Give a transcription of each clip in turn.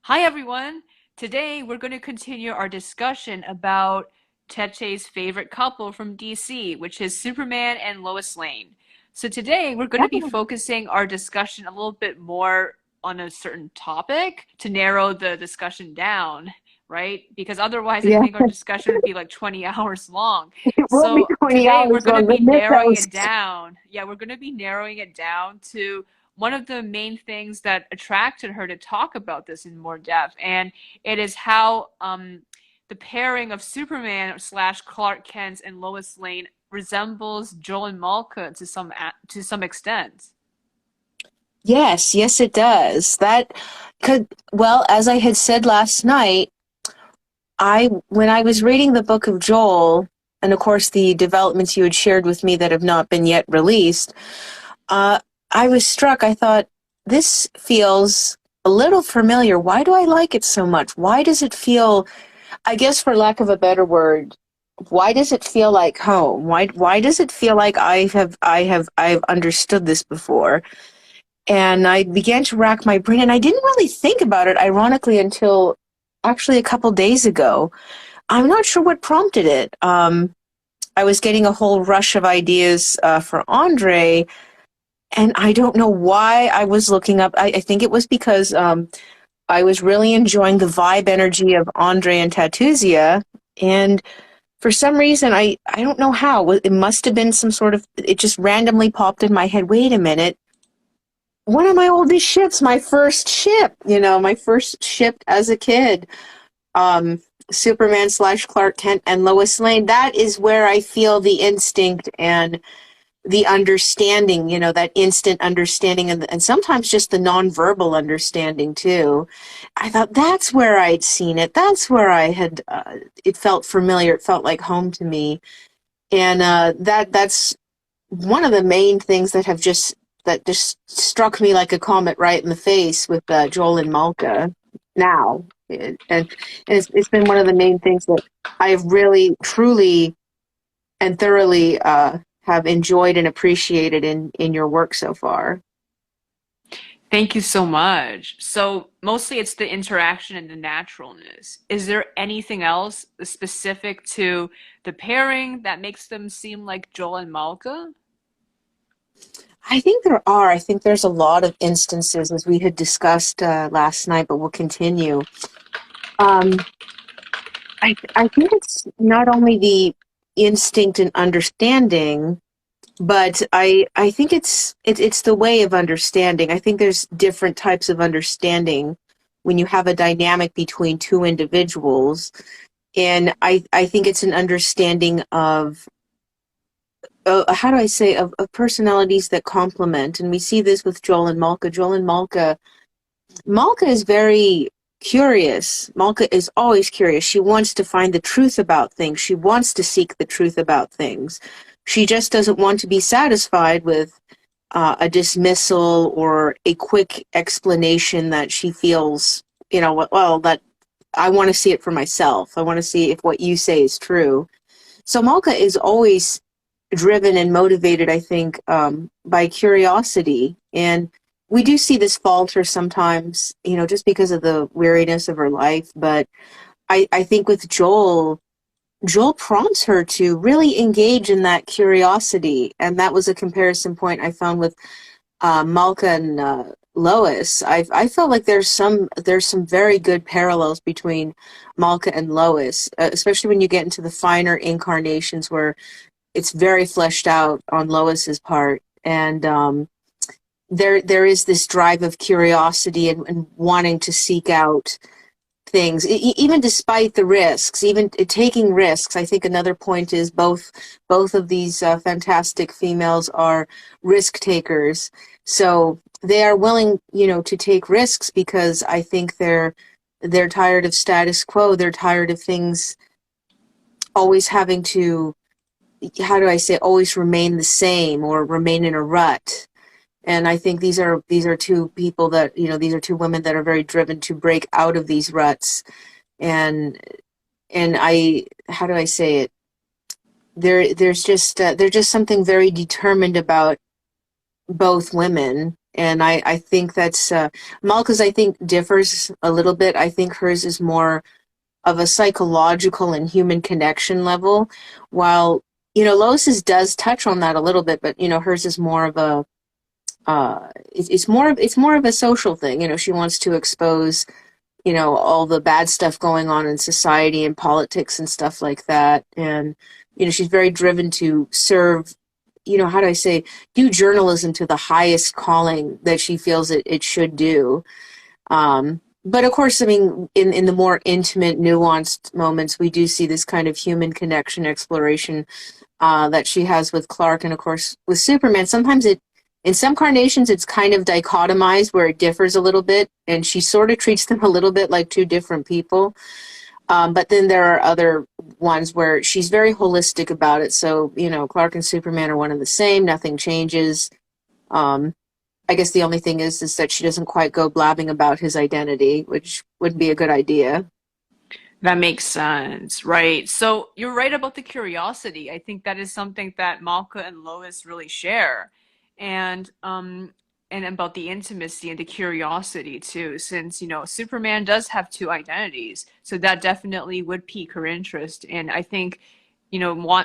Hi everyone! Today we're going to continue our discussion about Cheche's favorite couple from DC, which is Superman and Lois Lane. So today we're going Yeah. to be focusing our discussion a little bit more on a certain topic to narrow the discussion down, right? Because otherwise I Yeah, think our discussion would be like 20 hours long. it will be So 20 today we're hours going to long, be but this narrowing it house. down. Yeah, we're going to be narrowing it down to one of the main things that attracted her to talk about this in more depth, and it is how the pairing of Superman slash Clark Kent and Lois Lane resembles Joel and Malka to some extent. Yes, it does. That could, well, as I had said last night, when I was reading the book of Joel, and of course the developments you had shared with me that have not been yet released, uh, I was struck. I thought, this feels a little familiar. Why do I like it so much? Why does it feel, I guess for lack of a better word, why does it feel like home? Why does it feel like I've understood this before? And I began to rack my brain, and I didn't really think about it, ironically, until actually a couple days ago. I'm not sure what prompted it. I was getting a whole rush of ideas for Andre, and I don't know why I was looking up. I think it was because I was really enjoying the vibe energy of Andre and Tatuzia, and for some reason, I don't know how. It must have been some sort of, it just randomly popped in my head. Wait a minute. One of my oldest ships, my first ship, my first ship as a kid, um, Superman slash Clark Kent and Lois Lane. That is where I feel the instinct and the understanding, that instant understanding, and sometimes just the nonverbal understanding too. I thought that's where I'd seen it. That's where I had, it felt familiar. It felt like home to me. And that's one of the main things that just struck me like a comet right in the face with Joel and Malka now. And it's been one of the main things that I've really, truly, and thoroughly have enjoyed and appreciated in your work so far. Thank you so much. So mostly it's the interaction and the naturalness. Is there anything else specific to the pairing that makes them seem like Joel and Malka? I think there are. I think there's a lot of instances, as we had discussed last night, but we'll continue. Um, I think it's not only the instinct and understanding, but I think it's the way of understanding. I think there's different types of understanding when you have a dynamic between two individuals, and I think it's an understanding of how do I say, of personalities that complement. And we see this with Joel and Malka. Joel and Malka. Malka is very curious. Malka is always curious. She wants to find the truth about things. She wants to seek the truth about things. She just doesn't want to be satisfied with a dismissal or a quick explanation that she feels, well, that I want to see it for myself. I want to see if what you say is true. So Malka is always driven and motivated, I think, by curiosity. And we do see this falter sometimes, just because of the weariness of her life. But I think with Joel prompts her to really engage in that curiosity. And that was a comparison point I found with Malka and Lois. I felt like there's some very good parallels between Malka and Lois, especially when you get into the finer incarnations where it's very fleshed out on Lois's part, and there is this drive of curiosity and wanting to seek out things, even despite the risks, even taking risks. I think another point is both of these fantastic females are risk takers, so they are willing, to take risks because I think they're tired of status quo. They're tired of things always having to, how do I say, always remain the same or remain in a rut. And I think these are two people that, these are two women that are very driven to break out of these ruts. And how do I say it? There's just something very determined about both women, And I think that's Malka's, I think, differs a little bit. I think hers is more of a psychological and human connection level, while, Lois's does touch on that a little bit, but, hers is more of a it's more of a social thing. She wants to expose, all the bad stuff going on in society and politics and stuff like that. And, she's very driven to serve, how do I say, do journalism to the highest calling that she feels it should do. But of course, I mean, in the more intimate, nuanced moments, we do see this kind of human connection exploration that she has with Clark, and of course with Superman. Sometimes in some carnations, it's kind of dichotomized where it differs a little bit, and she sort of treats them a little bit like two different people. But then there are other ones where she's very holistic about it. So, Clark and Superman are one and the same. Nothing changes. I guess the only thing is that she doesn't quite go blabbing about his identity, which would be a good idea. That makes sense, right? So you're right about the curiosity. I think that is something that Malka and Lois really share. And about the intimacy and the curiosity too, since Superman does have two identities. So that definitely would pique her interest. And I think,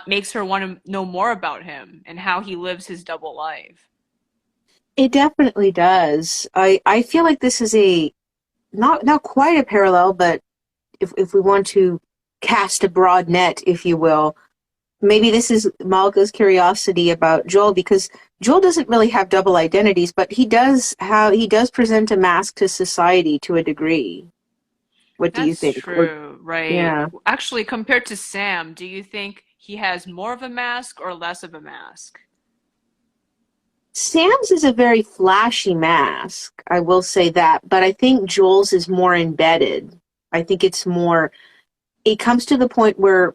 makes her want to know more about him and how he lives his double life. It definitely does. I feel like this is a not quite a parallel, but if we want to cast a broad net, if you will, maybe this is Malka's curiosity about Joel, because Joel doesn't really have double identities, but he does present a mask to society to a degree. What do you That's think? Or, true, right? yeah. Actually, compared to Sam, do you think he has more of a mask or less of a mask? Sam's is a very flashy mask, I will say that, but I think Joel's is more embedded. I think it comes to the point where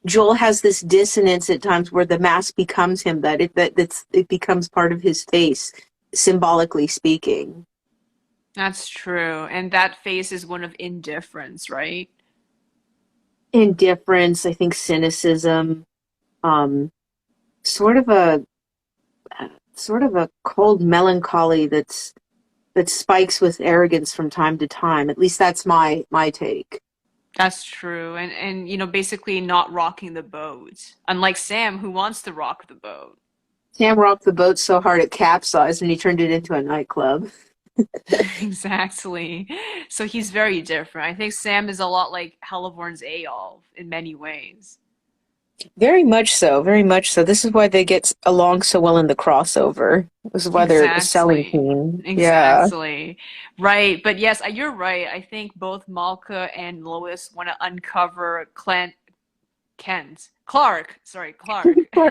Joel has this dissonance at times where the mask becomes him, it becomes part of his face, symbolically speaking. That's true. And that face is one of indifference, right? Indifference, I think cynicism, um, sort of a sort of a cold melancholy that spikes with arrogance from time to time. At least that's my take. That's true. And basically not rocking the boat. Unlike Sam, who wants to rock the boat. Sam rocked the boat so hard it capsized and he turned it into a nightclub. Exactly. So he's very different. I think Sam is a lot like Hellborn's Eyolf in many ways. Very much so, very much so. This is why they get along so well in the crossover. This is why they're a selling Exactly. team. Yeah. Exactly. Right. But yes, you're right. I think both Malka and Lois want to uncover Clark. Sorry, Clark. I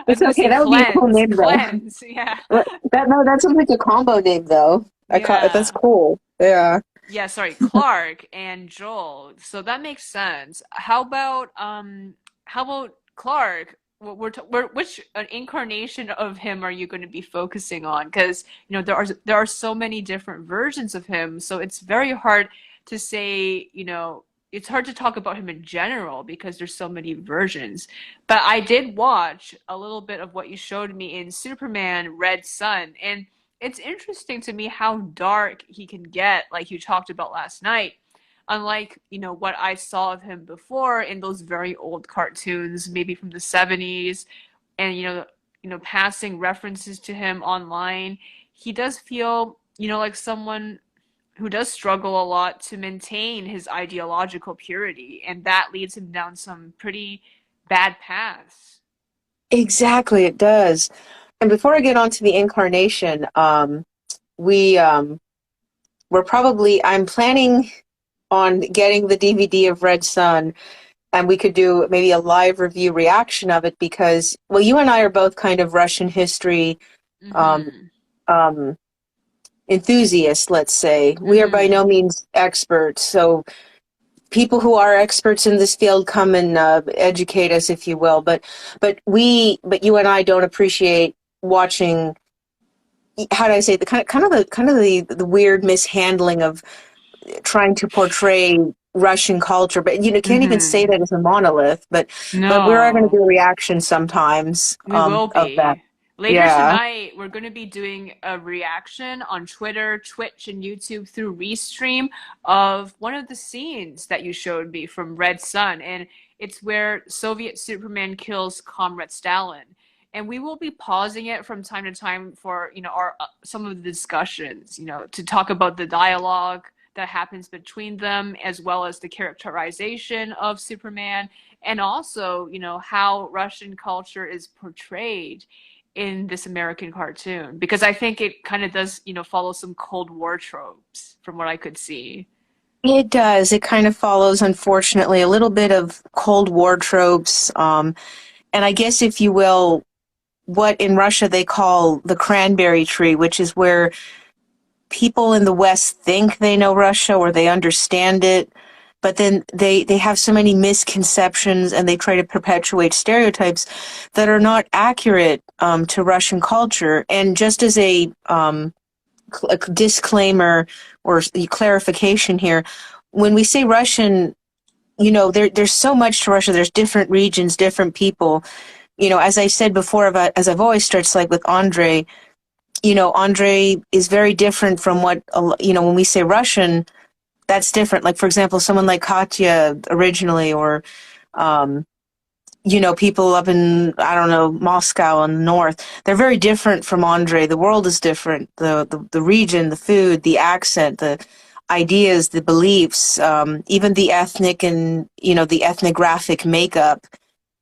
was It's gonna okay. say That would be a cool name, though. Cleanse. Yeah. That sounds like a combo name, though. That's Yeah. cool. Yeah. Yeah, sorry, Clark and Joel. So that makes sense. How about Clark? Which an incarnation of him are you going to be focusing on? Because there are so many different versions of him, so it's very hard to say, it's hard to talk about him in general because there's so many versions. But I did watch a little bit of what you showed me in Superman Red Sun, and it's interesting to me how dark he can get, like you talked about last night. Unlike, what I saw of him before in those very old cartoons, maybe from the 70s, and passing references to him online, he does feel, like someone who does struggle a lot to maintain his ideological purity, and that leads him down some pretty bad paths. Exactly, it does. And before I get on to the incarnation, we I'm planning on getting the DVD of Red Sun, and we could do maybe a live review reaction of it because, well, you and I are both kind of Russian history um, Mm-hmm. um, enthusiasts, let's say. We are by no Mm-hmm. means experts, so people who are experts in this field come and educate us, if you will. But you and I don't appreciate watching. How do I say the kind of the weird mishandling of trying to portray Russian culture, but can't even say Mm-hmm. that as a monolith. But we are going to No, do a reaction sometimes we will of that. be. Later Yeah. tonight, we're going to be doing a reaction on Twitter, Twitch, and YouTube through Restream of one of the scenes that you showed me from Red Sun. And it's where Soviet Superman kills Comrade Stalin. And we will be pausing it from time to time for, our some of the discussions, to talk about the dialogue that happens between them, as well as the characterization of Superman, and also, how Russian culture is portrayed in this American cartoon, because I think it kind of does, follow some Cold War tropes from what I could see. It does. It kind of follows, unfortunately, a little bit of Cold War tropes. And I guess, if you will, what in Russia they call the cranberry tree, which is where people in the West think they know Russia or they understand it, but then they have so many misconceptions and they try to perpetuate stereotypes that are not accurate to Russian culture. And just as a disclaimer or clarification here, when we say Russian, there's so much to Russia. There's different regions, different people. As I said before, as I've always starts like with Andre, Andre is very different from what, when we say Russian, that's different. Like, for example, someone like Katya originally, or, um, people up in, I don't know, Moscow in the north, they're very different from Andre. The world is different. The region, the food, the accent, the ideas, the beliefs, even the ethnic and, the ethnographic makeup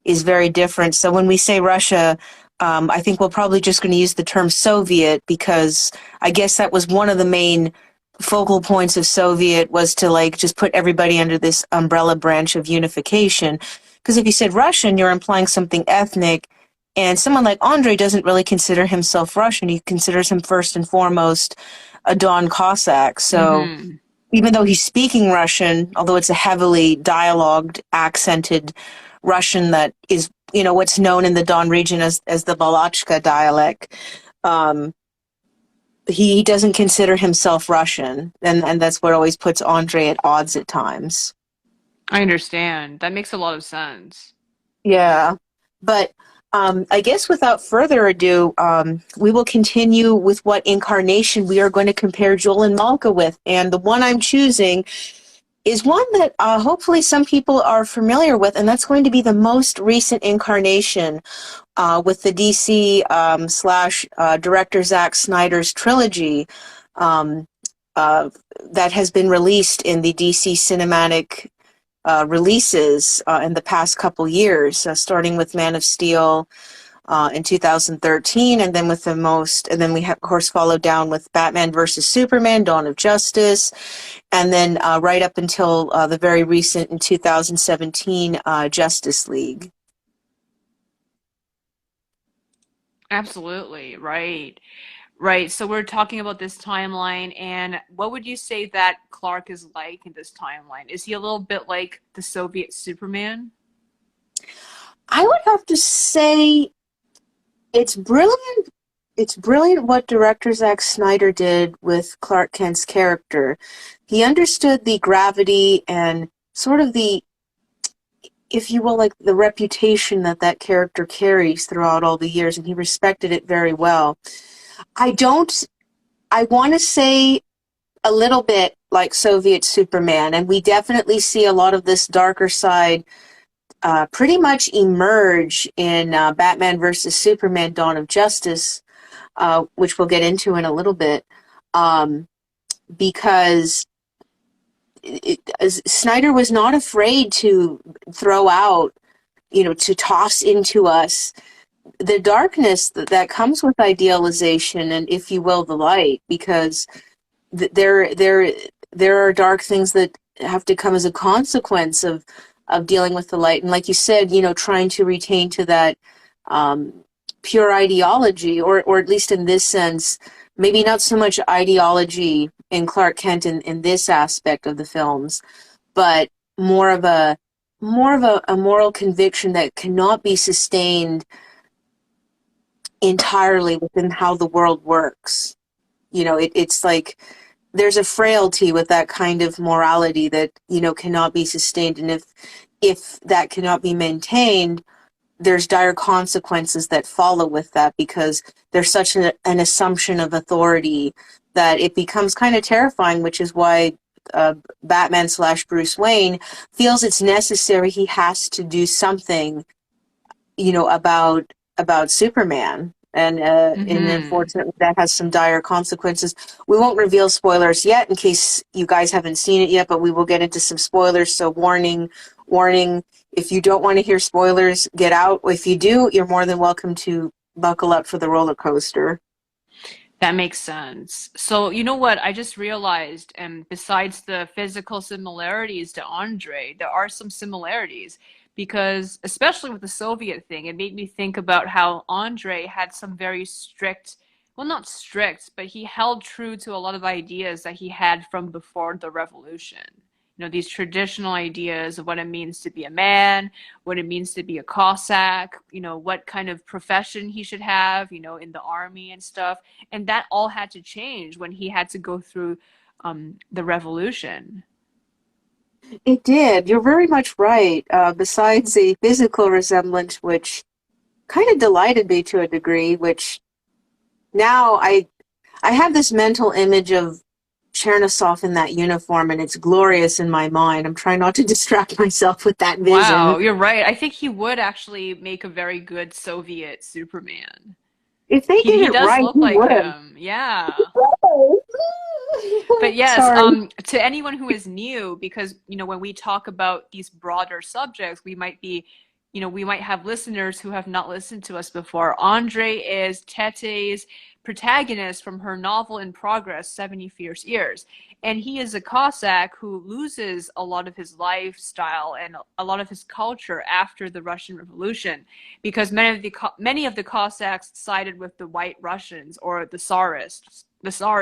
is very different. So when we say Russia, I think we're probably just going to use the term Soviet, because I guess that was one of the main focal points of Soviet, was to like just put everybody under this umbrella branch of unification. Because if you said Russian, you're implying something ethnic, and someone like Andre doesn't really consider himself Russian. He considers him first and foremost a Don Cossack. So Mm-hmm. even though he's speaking Russian, although it's a heavily dialogued, accented Russian that is, what's known in the Don region as the Balachka dialect, um, he doesn't consider himself Russian, and that's what always puts Andre at odds at times. I understand. That makes a lot of sense. Yeah, but I guess without further ado, we will continue with what incarnation we are going to compare Joel and Malka with, and the one I'm choosing is one that hopefully some people are familiar with, and that's going to be the most recent incarnation with the DC slash director Zack Snyder's trilogy um, uh, that has been released in the DC cinematic releases in the past couple years, starting with Man of Steel in 2013, and then and then we have, of course, followed down with Batman versus Superman, Dawn of Justice, and then right up until the very recent in 2017 Justice League. Absolutely. Right. Right. So we're talking about this timeline, and what would you say that Clark is like in this timeline? Is he a little bit like the Soviet Superman? I would have to say it's brilliant. It's brilliant what director Zack Snyder did with Clark Kent's character. He understood the gravity and sort of the, if you will, like the reputation that that character carries throughout all the years, and he respected it very well. I don't, I want to say a little bit like Soviet Superman, and we definitely see a lot of this darker side pretty much emerge in Batman versus Superman: Dawn of Justice, which we'll get into in a little bit, because Snyder was not afraid to throw out, to toss into us the darkness that comes with idealization and, if you will, the light, because there are dark things that have to come as a consequence of dealing with the light. And like you said, trying to retain to that um, pure ideology, or at least in this sense, maybe not so much ideology in Clark Kent in this aspect of the films, but more of a moral conviction that cannot be sustained entirely within how the world works. It's like there's a frailty with that kind of morality that cannot be sustained, and if that cannot be maintained, there's dire consequences that follow with that because there's such an assumption of authority that it becomes kind of terrifying, which is why Batman slash Bruce Wayne feels it's necessary. He has to do something, about Superman. And Mm-hmm. unfortunately, that has some dire consequences. We won't reveal spoilers yet in case you guys haven't seen it yet, but we will get into some spoilers. So warning, warning. If you don't want to hear spoilers, get out. If you do, you're more than welcome to buckle up for the roller coaster. That makes sense. So, you know what? I just realized, and besides the physical similarities to Andre, there are some similarities because, especially with the Soviet thing, it made me think about how Andre had some very strict, well, not strict, but he held true to a lot of ideas that he had from before the revolution. These traditional ideas of what it means to be a man, what it means to be a Cossack, what kind of profession he should have, in the army and stuff. And that all had to change when he had to go through the revolution. It did. You're very much right. Besides a physical resemblance, which kind of delighted me to a degree, which now I have this mental image of Chernosov in that uniform, and it's glorious in my mind. I'm trying not to distract myself with that Wow, vision. you're right. I think he would actually make a very good Soviet Superman. If they He did he it does right, look he like would. him. Yeah. But yes, Sorry. to anyone who is new, because when we talk about these broader subjects, we might have listeners who have not listened to us before. Andre is Tete's protagonist from her novel in progress, 70 Fierce Years. And he is a Cossack who loses a lot of his lifestyle and a lot of his culture after the Russian Revolution, because many of the Cossacks sided with the White Russians or the Tsarist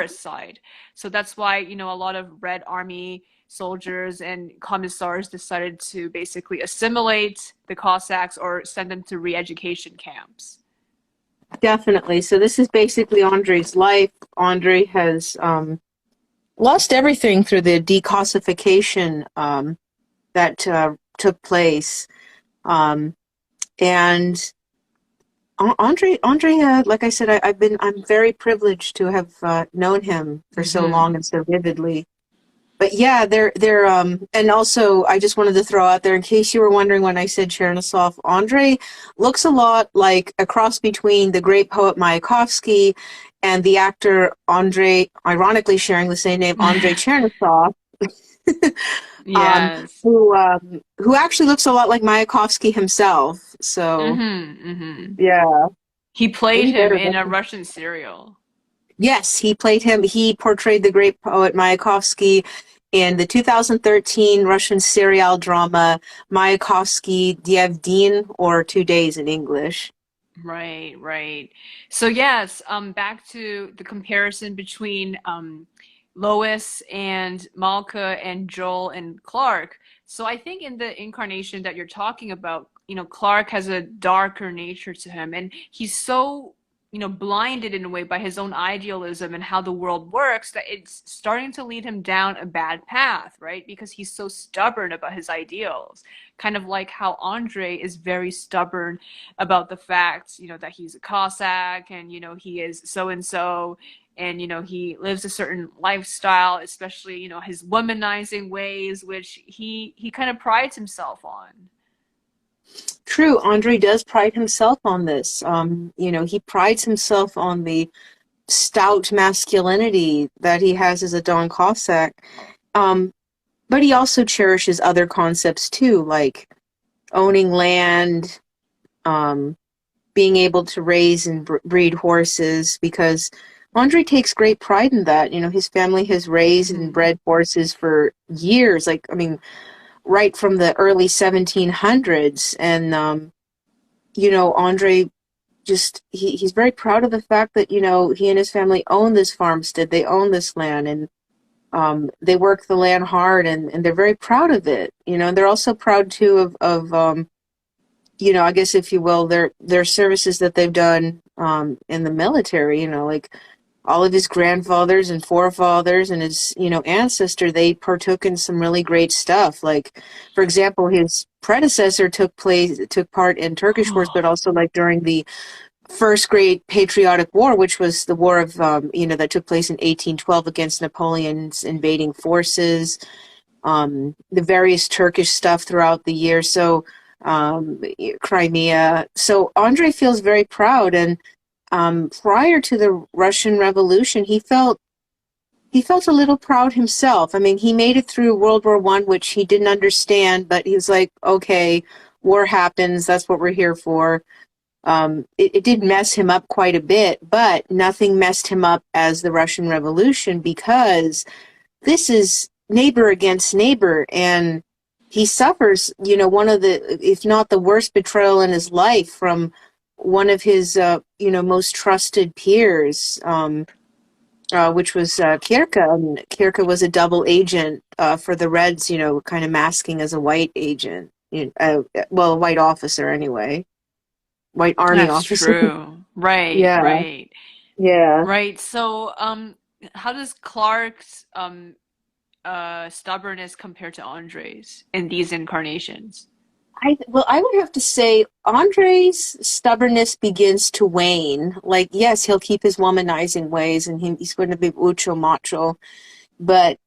side. So that's why, a lot of Red Army soldiers and commissars decided to basically assimilate the Cossacks or send them to re-education camps. Definitely. So this is basically Andre's life. Andre has lost everything through the decossification that took place. Um, and Andre, like I said, I'm very privileged to have known him for so long Mm-hmm. and so vividly. But yeah, and also I just wanted to throw out there in case you were wondering when I said Chernosov, Andre looks a lot like a cross between the great poet Mayakovsky and the actor Andre, ironically sharing the same name, Andre Chernosov, um, Yes. who actually looks a lot like Mayakovsky himself. So Mm-hmm. Mm-hmm. yeah, He played maybe him better. in a Russian serial. Yes, he played him. He portrayed the great poet Mayakovsky in the 2013 Russian serial drama Mayakovsky Dievdin, or 2 Days in English. Right, right. So yes, back to the comparison between Lois and Malka and Joel and Clark. So I think in the incarnation that you're talking about, Clark has a darker nature to him, and he's so, blinded in a way by his own idealism and how the world works that it's starting to lead him down a bad path, right? Because he's so stubborn about his ideals. Kind of like how Andre is very stubborn about the fact, that he's a Cossack and, he is so and so and, he lives a certain lifestyle, especially, his womanizing ways, which he kind of prides himself on. True, Andre does pride himself on this. He prides himself on the stout masculinity that he has as a Don Cossack. Um, but he also cherishes other concepts too, like owning land, um, being able to raise and breed horses, because Andre takes great pride in that. His family has raised and Mm-hmm. bred horses for years, like, I mean, right from the early 1700s. And, Andre he's very proud of the fact that, he and his family own this farmstead, they own this land, and they work the land hard, and they're very proud of it. And they're also proud too of I guess if you will, their services that they've done in the military. Like all of his grandfathers and forefathers and his, ancestor, they partook in some really great stuff. Like, for example, his predecessor took part in Turkish wars, but also like during the First Great Patriotic War, which was the war of, that took place in 1812 against Napoleon's invading forces, the various Turkish stuff throughout the year. So, Crimea. So Andre feels very proud, and prior to the Russian Revolution, he felt a little proud himself. I mean, he made it through World War One, which he didn't understand, but he was like, okay, war happens. That's what we're here for. It did mess him up quite a bit, but nothing messed him up as the Russian Revolution, because this is neighbor against neighbor, and he suffers, one of the, if not the worst betrayal in his life from one of his, most trusted peers, which was Kirka. And Kirka was a double agent for the Reds, kind of masking as a white agent, well, a white officer anyway, white army That's officer. true. Right, Yeah, right, yeah. right. So, how does Clark's stubbornness compare to Andre's in these incarnations? I would have to say Andre's stubbornness begins to wane. Like, yes, he'll keep his womanizing ways, and he's going to be mucho macho, but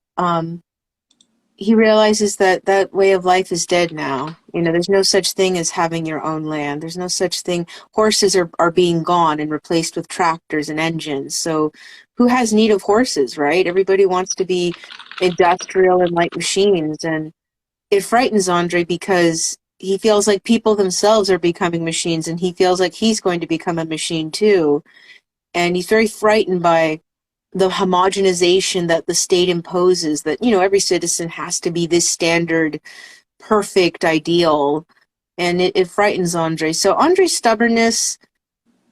he realizes that that way of life is dead now. There's no such thing as having your own land. There's no such thing. Horses are being gone and replaced with tractors and engines. So who has need of horses, right? Everybody wants to be industrial and like machines. And it frightens Andre because he feels like people themselves are becoming machines, and he feels like he's going to become a machine too. And he's very frightened by the homogenization that the state imposes, that, every citizen has to be this standard, perfect ideal. And it frightens Andre. So Andre's stubbornness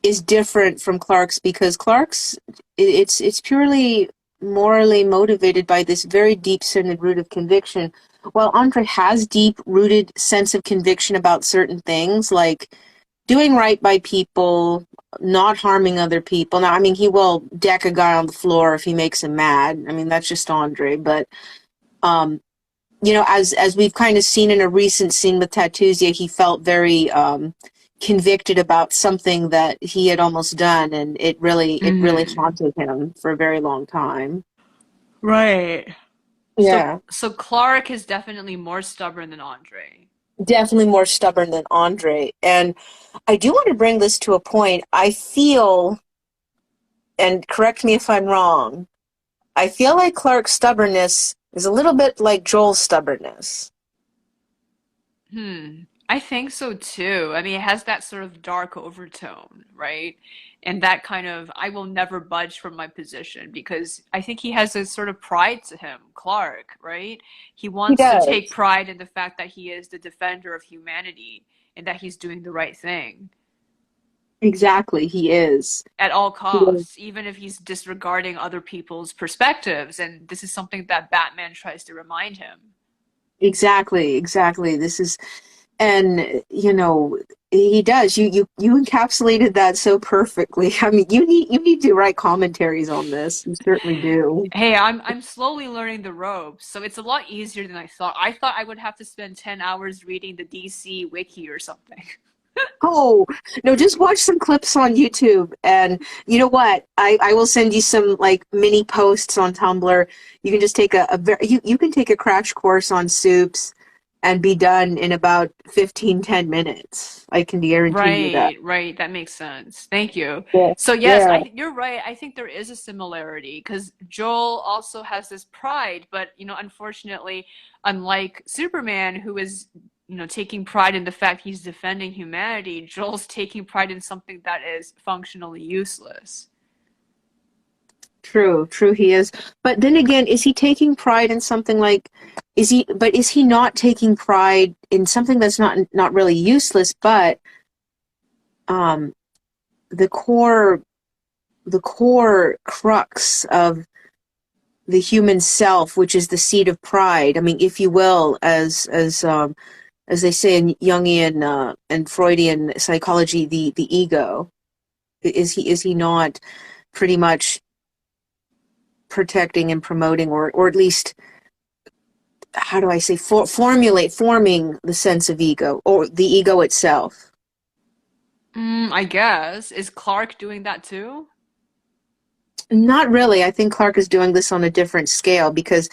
is different from Clark's, because Clark's, it's purely morally motivated by this very deep-seated root of conviction, while Andre has deep-rooted sense of conviction about certain things, like doing right by people, not harming other people. Now, I mean, he will deck a guy on the floor if he makes him mad. I mean, that's just Andre. But um, as we've kind of seen in a recent scene with Tatuzia, he felt very convicted about something that he had almost done, and it really Hmm. haunted him for a very long time. Right. So, Yeah, so Clark is definitely more stubborn than Andre. definitely more stubborn than Andre. And I do want to bring this to a point. I feel, and correct me if I'm wrong, I feel like Clark's stubbornness is a little bit like Joel's stubbornness. Hmm. I think so too. I mean, it has that sort of dark overtone, right? And that kind of, I will never budge from my position, because I think he has a sort of pride to him, Clark, right? He He wants to take does. pride in the fact that he is the defender of humanity and that he's doing the right thing Exactly, he is. at all He is. costs, even if he's disregarding other people's perspectives. And this is something that Batman tries to remind him. Exactly, exactly. This is, and he does. You encapsulated that so perfectly. I mean, you need to write commentaries on this. You certainly do. Hey, I'm slowly learning the ropes, so it's a lot easier than I thought. I thought I would have to spend 10 hours reading the DC wiki or something. Oh, no, just watch some clips on YouTube. And you know what? I will send you some like mini posts on Tumblr. You can just take you can take a crash course on soups and be done in about 15-10 minutes. I can guarantee you that. Right, right. That makes sense. Thank you. Yeah. So yes, Yeah. you're right. I think there is a similarity because Joel also has this pride, but unfortunately, unlike Superman, who is, taking pride in the fact he's defending humanity, Joel's taking pride in something that is functionally useless. True, true he is. But then again, is he taking pride in something like is he not taking pride in something that's not really useless, but um the core crux of the human self, which is the seat of pride. I mean, if you will, as they say in Jungian and Freudian psychology, the ego. Is he not pretty much? protecting and promoting, or at least, how do I say, forming the sense of ego, or the ego itself. I guess. Is Clark doing that too? Not really. I think Clark is doing this on a different scale, because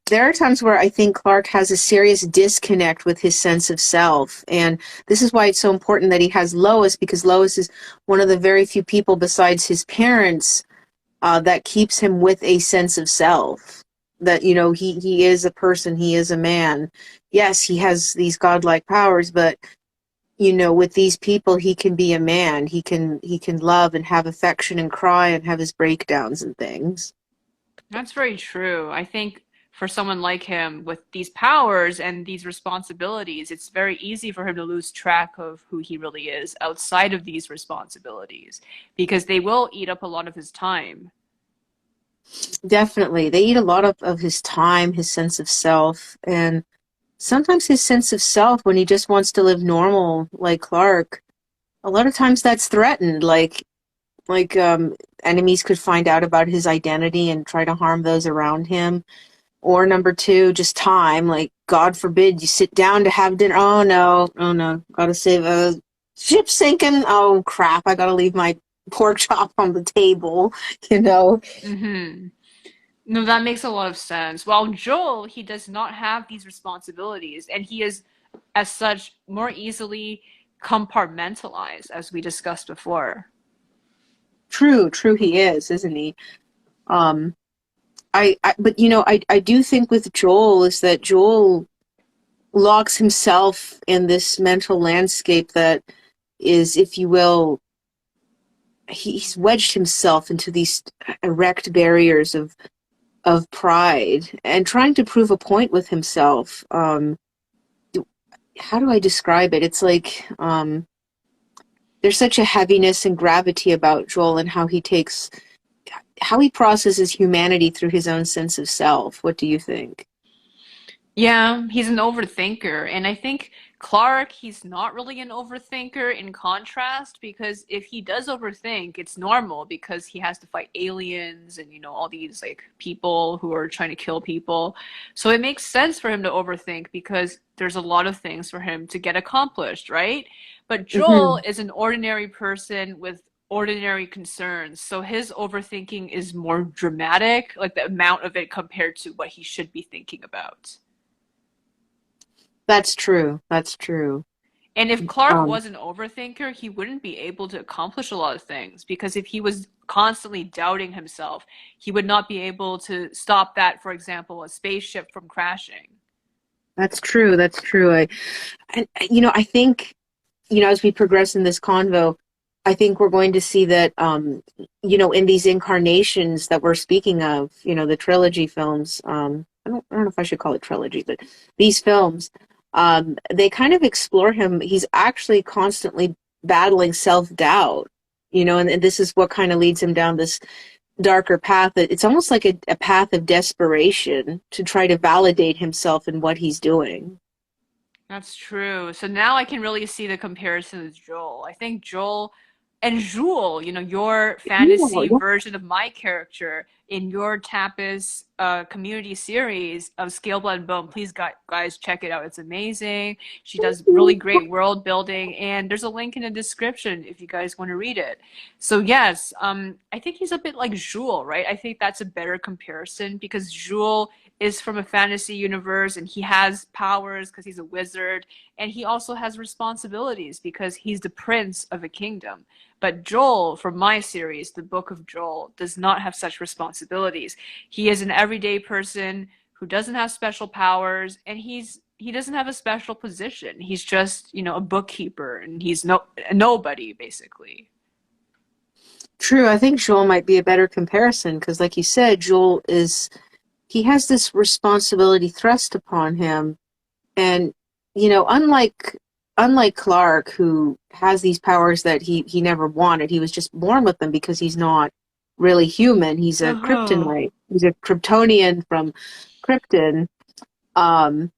there are times where I think Clark has a serious disconnect with his sense of self. And this is why it's so important that he has Lois, because Lois is one of the very few people besides his parents that keeps him with a sense of self. That, he is a person, he is a man. Yes, he has these godlike powers, but with these people, he can be a man. He can love and have affection and cry and have his breakdowns and things. That's very true. I think for someone like him with these powers and these responsibilities, it's very easy for him to lose track of who he really is outside of these responsibilities because they will eat up a lot of his time. Definitely. They eat a lot of his time, his sense of self, and sometimes his sense of self when he just wants to live normal, like Clark. A lot of times that's threatened. Like enemies could find out about his identity and try to harm those around him. Or number two, just time. Like, God forbid you sit down to have dinner. Oh no, oh no, gotta save a ship sinking. Oh crap, I gotta leave my pork chop on the table, you know. Hmm. No, that makes a lot of sense. While Joel, he does not have these responsibilities, and he is, as such, more easily compartmentalized, as we discussed before. True, he is, isn't he? Um, but I do think with Joel is that Joel locks himself in this mental landscape that is, if you will, he's wedged himself into these erect barriers of pride and trying to prove a point with himself. How do I describe it? It's like there's such a heaviness and gravity about Joel and how he processes humanity through his own sense of self. What do you think? Yeah, he's an overthinker. And I think Clark, he's not really an overthinker in contrast, because if he does overthink, it's normal because he has to fight aliens and, all these like people who are trying to kill people. So it makes sense for him to overthink because there's a lot of things for him to get accomplished, right? But Joel Hmm. is an ordinary person with ordinary concerns. So his overthinking is more dramatic, like the amount of it compared to what he should be thinking about. That's true. That's true. And if Clark Um, was an overthinker, he wouldn't be able to accomplish a lot of things because if he was constantly doubting himself, he would not be able to stop that, for example, a spaceship from crashing. that's true. That's true. And I think as we progress in this convo, I think we're going to see that, in these incarnations that we're speaking of, the trilogy films. I don't know if I should call it trilogy, but these films, they kind of explore him. He's actually constantly battling self-doubt, and this is what kind of leads him down this darker path. It's almost like a path of desperation to try to validate himself in what he's doing. That's true. So now I can really see the comparison with Joel. I think Joel and Jewel, your fantasy Yeah, version of my character in your Tapas community series of Scale Blood and Bone. Please, guys, check it out. It's amazing. She does really yeah. great world building, and there's a link in the description if you guys want to read it. So yes, I think he's a bit like Jewel, right? I think that's a better comparison because Jewel is from a fantasy universe and he has powers because he's a wizard, and he also has responsibilities because he's the prince of a kingdom. But Joel, from my series, the Book of Joel, does not have such responsibilities. He is an everyday person who doesn't have special powers, and he doesn't have a special position. He's just, a bookkeeper, and he's a nobody basically. True. I think Joel might be a better comparison because, like you said, he has this responsibility thrust upon him, and unlike Clark, who has these powers that he never wanted. He was just born with them because he's not really human. He's a Oh. kryptonite. He's a Kryptonian from Krypton. Um,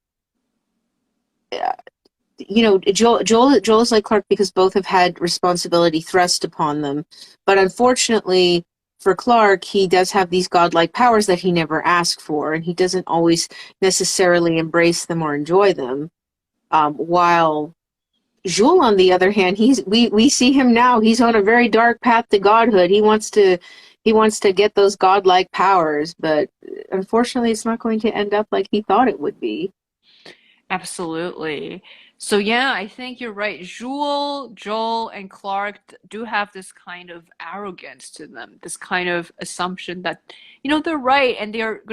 Joel is like Clark because both have had responsibility thrust upon them. But unfortunately, for Clark, he does have these godlike powers that he never asked for, and he doesn't always necessarily embrace them or enjoy them. While Jules, on the other hand, we see him now. He's on a very dark path to godhood. He wants to get those godlike powers, but unfortunately, it's not going to end up like he thought it would be. Absolutely. So yeah, I think you're right. Jewel, Joel, and Clark do have this kind of arrogance to them, this kind of assumption that, they're right and they're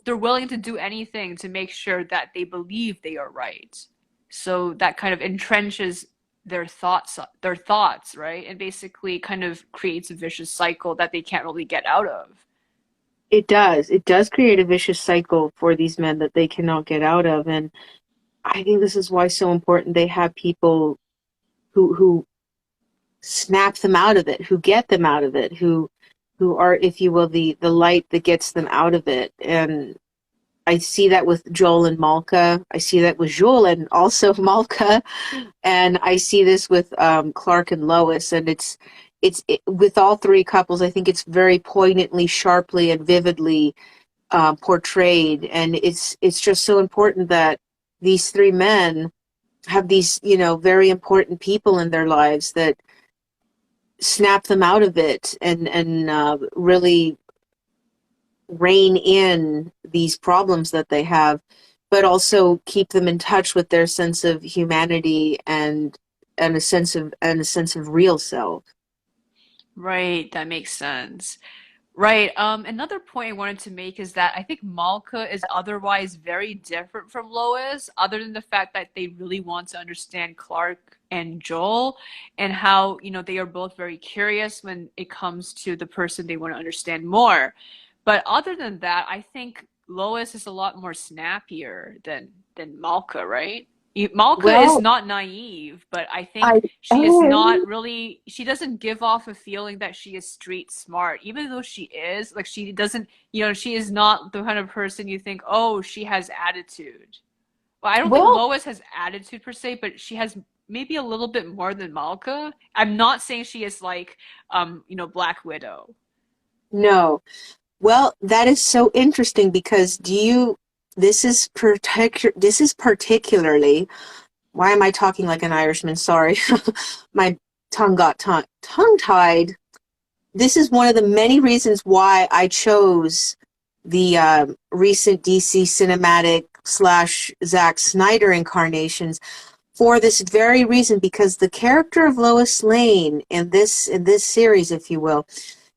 willing to do anything to make sure that they believe they are right. So that kind of entrenches their thoughts, right? And basically kind of creates a vicious cycle that they can't really get out of. It does. It does create a vicious cycle for these men that they cannot get out of, and I think this is why it's so important they have people who snap them out of it, who get them out of it, who are, if you will, the light that gets them out of it. And I see that with Joel and Malka. I see that with Joel and also Malka, and I see this with Clark and Lois. And with all three couples. I think it's very poignantly, sharply, and vividly portrayed. And it's just so important that these three men have these, very important people in their lives that snap them out of it and really rein in these problems that they have, but also keep them in touch with their sense of humanity and a sense of real self. Right, that makes sense. Right. Another point I wanted to make is that I think Malka is otherwise very different from Lois, other than the fact that they really want to understand Clark and Joel and how, they are both very curious when it comes to the person they want to understand more. But other than that, I think Lois is a lot more snappier than Malka, right? Malka is Well, not naive, but I think I she is not really, she doesn't give off a feeling that she is street smart, even though she is, like, she doesn't, she is not the kind of person you think, oh, she has attitude. Well, I don't think well, Lois has attitude per se, but she has maybe a little bit more than Malka. I'm not saying she is like, Black Widow. no. Well, that is so interesting because this is particularly, why am I talking like an Irishman? Sorry. My tongue got tongue-tied. This is one of the many reasons why I chose the recent DC cinematic slash Zack Snyder incarnations for this very reason, because the character of Lois Lane in this series, if you will,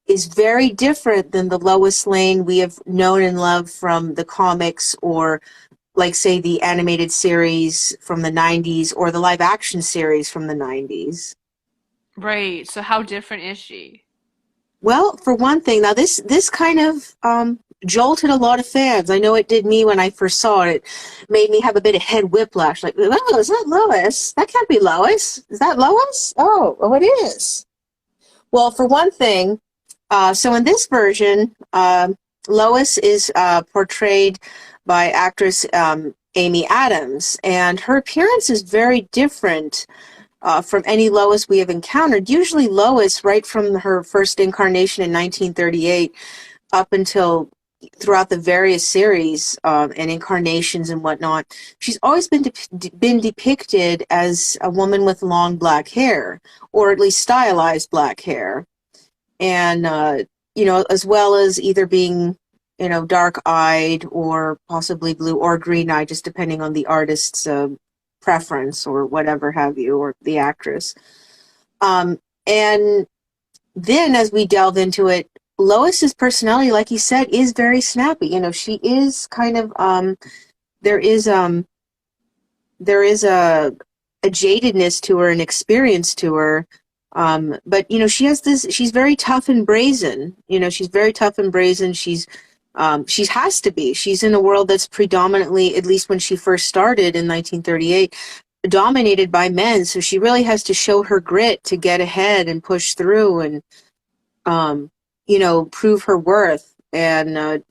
is very different than the Lois Lane we have known and loved from the comics, or like, say, the animated series from the 90s or the live action series from the 90s. Right. So how different is she? Well, for one thing, now this kind of jolted a lot of fans. I know it did me when I first saw it. It made me have a bit of head whiplash. Like, oh, is that Lois? That can't be Lois. Is that Lois? Oh, it is. Well, for one thing, so in this version, Lois is portrayed by actress Amy Adams, and her appearance is very different from any Lois we have encountered. Usually Lois, right from her first incarnation in 1938 up until throughout the various series and incarnations and whatnot, she's always been depicted as a woman with long black hair, or at least stylized black hair, and as well as either being dark-eyed or possibly blue or green-eyed, just depending on the artist's preference or whatever have you, or the actress. And then as we delve into it, Lois's personality, like you said, is very snappy. She is kind of there is a jadedness to her, an experience to her. But she has this. She's very tough and brazen. She's very tough and brazen. She has to be. She's in a world that's predominantly, at least when she first started in 1938, dominated by men. So she really has to show her grit to get ahead and push through and prove her worth. And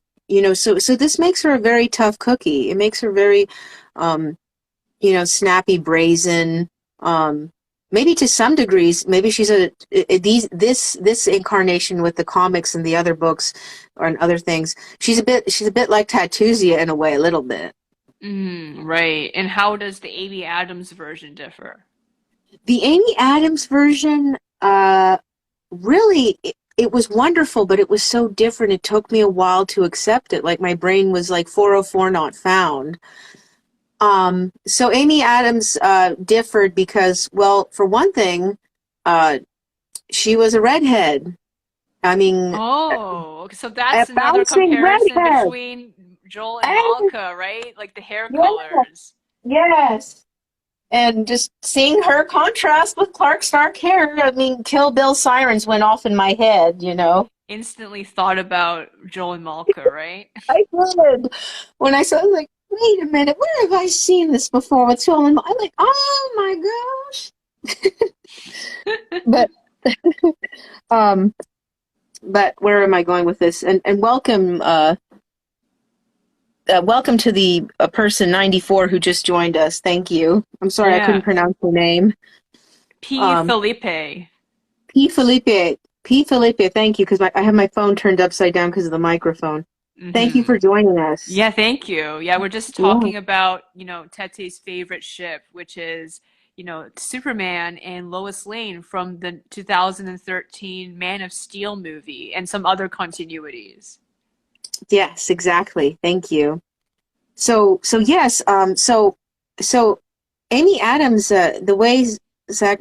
so this makes her a very tough cookie. It makes her very snappy, brazen. maybe to some degrees, maybe she's this incarnation with the comics and the other books or and other things. She's a bit like Tatuzia in a way, a little bit. Right. And how does the Amy Adams version differ? The Amy Adams version, really, it was wonderful, but it was so different. It took me a while to accept it. Like my brain was like 404 not found. So Amy Adams differed because, well, for one thing, uh, she was a redhead. I mean, Oh, so a that's another bouncing comparison redhead. between Joel and And, Malka, right? Like the hair yeah, colors. yes. And just seeing her contrast with Clark's dark hair, I mean, Kill Bill sirens went off in my head, you know. Instantly thought about Joel and Malka, right? I did. When I saw it, I was like, wait a minute, where have I seen this before with Phil and I'm like, oh my gosh. But um but where am I going with this? And welcome welcome to the person 94 who just joined us. Thank you. I'm sorry I couldn't Yeah. pronounce your name. P. Um Felipe. P Felipe. P Felipe, thank you because I have my phone turned upside down because of the microphone. Thank you Hmm. for joining us. Yeah, thank you. Yeah, we're just Yeah. talking about, Tete's favorite ship, which is, Superman and Lois Lane from the 2013 Man of Steel movie and some other continuities. Yes, exactly. Thank you. So yes, so Amy Adams, way Zack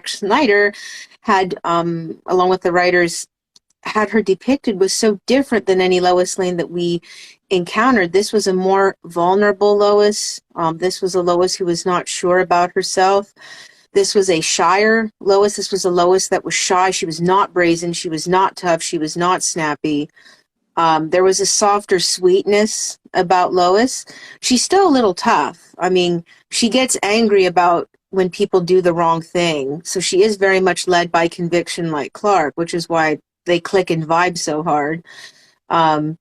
Snyder had, along with the writers, had her depicted was so different than any Lois Lane that we encountered. This was a more vulnerable Lois. This was a Lois who was not sure about herself. This was a shyer Lois. This was a Lois that was shy. She was not brazen. She was not tough. She was not snappy. There was a softer sweetness about Lois. She's still a little tough. I mean, she gets angry about when people do the wrong thing. So she is very much led by conviction like Clark, which is why they click and vibe so hard. Um,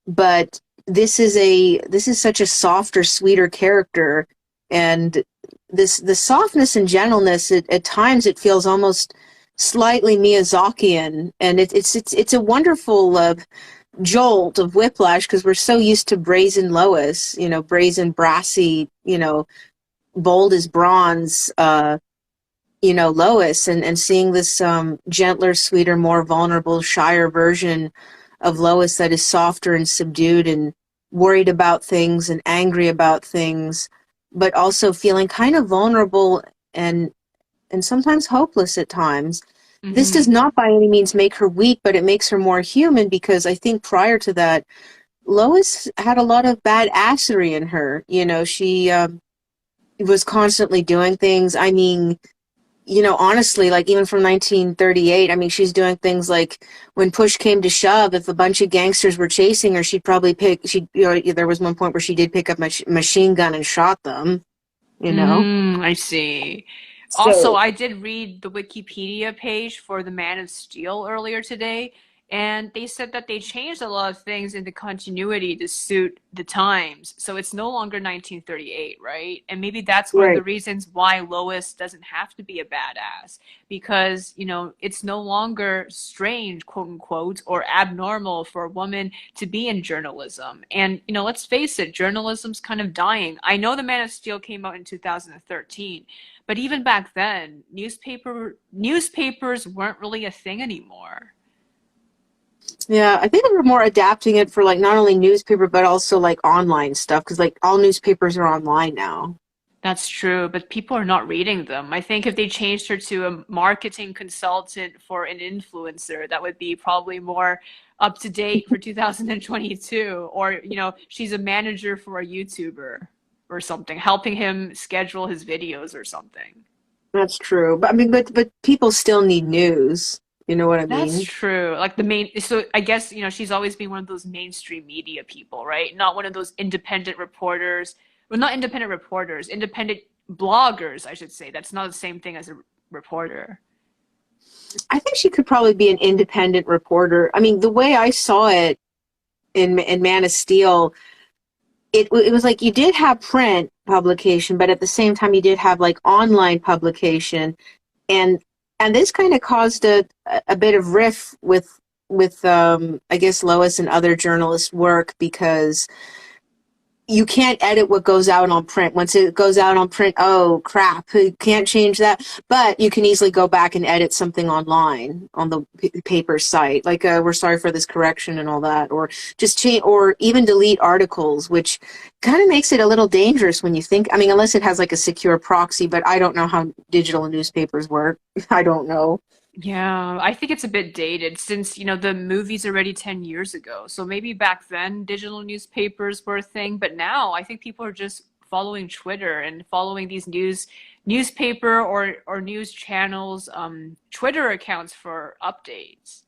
but this is such a softer, sweeter character, and the softness and gentleness. At times, it feels almost slightly Miyazakian, and it's a wonderful jolt of whiplash because we're so used to brazen Lois, you know, brazen, brassy, you know, bold as bronze, you know, Lois, and seeing this gentler, sweeter, more vulnerable, shyer version of Lois that is softer and subdued and worried about things and angry about things, but also feeling kind of vulnerable and and sometimes hopeless at times. This does Hmm. not by any means make her weak, but it makes her more human because I think prior to that, Lois had a lot of bad assery in her. You know, she was constantly doing things. I mean, you know, honestly, like even from 1938, I mean, she's doing things like when push came to shove, if a bunch of gangsters were chasing her, she'd probably you know, there was one point where she did pick up a machine gun and shot them, you know? I see. Also, So, I did read the Wikipedia page for the Man of Steel earlier today, and they said that they changed a lot of things in the continuity to suit the times. So it's no longer 1938, right? And maybe that's one of the right. reasons why Lois doesn't have to be a badass, because, it's no longer strange, quote unquote, or abnormal for a woman to be in journalism. And, let's face it, journalism's kind of dying. I know the Man of Steel came out in 2013, but even back then, newspapers weren't really a thing anymore. Yeah, I think they were more adapting it for like not only newspaper but also like online stuff because like all newspapers are online now. That's true, but people are not reading them. I think if they changed her to a marketing consultant for an influencer, that would be probably more up to date for 2022. Or, she's a manager for a YouTuber or something, helping him schedule his videos or something. That's true. But I mean, but people still need news. You know what I That's mean? true. Like the main, so I guess, she's always been one of those mainstream media people, right? Not one of those independent reporters. Well, not independent reporters, independent bloggers, I should say. That's not the same thing as a reporter. I think she could probably be an independent reporter. I mean, the way I saw it in Man of Steel, it was like you did have print publication, but at the same time you did have like online publication, and this kind of caused a bit of riff with I guess Lois and other journalists' work, because you can't edit what goes out on print. Once it goes out on print, oh crap, you can't change that. But you can easily go back and edit something online on the paper site. Like, we're sorry for this correction and all that, or just change, or even delete articles, which kind of makes it a little dangerous when you think. I mean, unless it has like a secure proxy, but I don't know how digital newspapers work. I don't know. Yeah, I think it's a bit dated since, the movie's already 10 years ago. So maybe back then digital newspapers were a thing, but now I think people are just following Twitter and following these newspaper or news channels, Twitter accounts for updates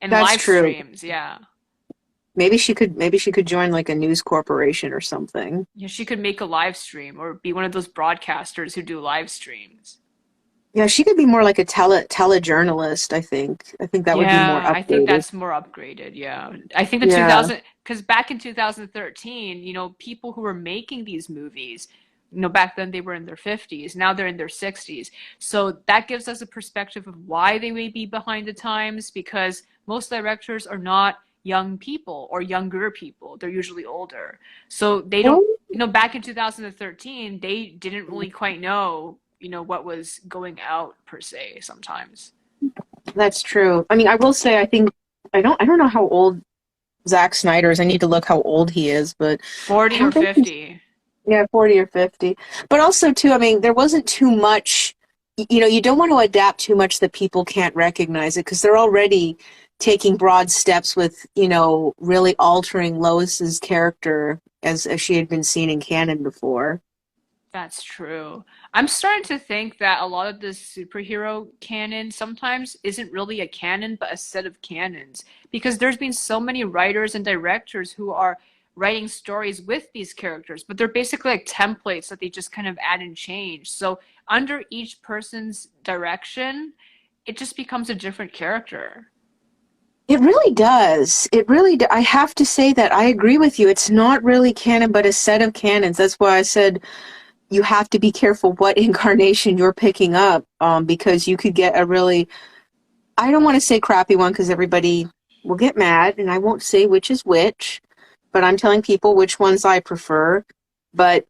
and That's live true. streams. Yeah. Maybe she could join like a news corporation or something. Yeah, she could make a live stream or be one of those broadcasters who do live streams. Yeah, she could be more like a telejournalist, I think. I think that would be more Yeah, I think updated. that's more upgraded. Yeah. I think the Yeah. 2000, because back in 2013, people who were making these movies, back then they were in their 50s, now they're in their 60s. So that gives us a perspective of why they may be behind the times, because most directors are not young people or younger people. They're usually older. So they don't, Well, back in 2013, they didn't really quite know, what was going out per se sometimes. that's true. I mean, I will say I think I don't know how old Zack Snyder is. I need to look how old he is, but I 40 or don't think he's, 50. yeah, 40 or 50. But also too, I mean, there wasn't too much, you don't want to adapt too much that people can't recognize it, because they're already taking broad steps with, really altering Lois's character as she had been seen in canon before. That's true. I'm starting to think that a lot of this superhero canon sometimes isn't really a canon, but a set of canons. Because there's been so many writers and directors who are writing stories with these characters, but they're basically like templates that they just kind of add and change. So under each person's direction, it just becomes a different character. It really does. I have to say that I agree with you. It's not really canon, but a set of canons. That's why I said you have to be careful what incarnation you're picking up, because you could get a really, I don't want to say crappy one because everybody will get mad, and I won't say which is which, but I'm telling people which ones I prefer. But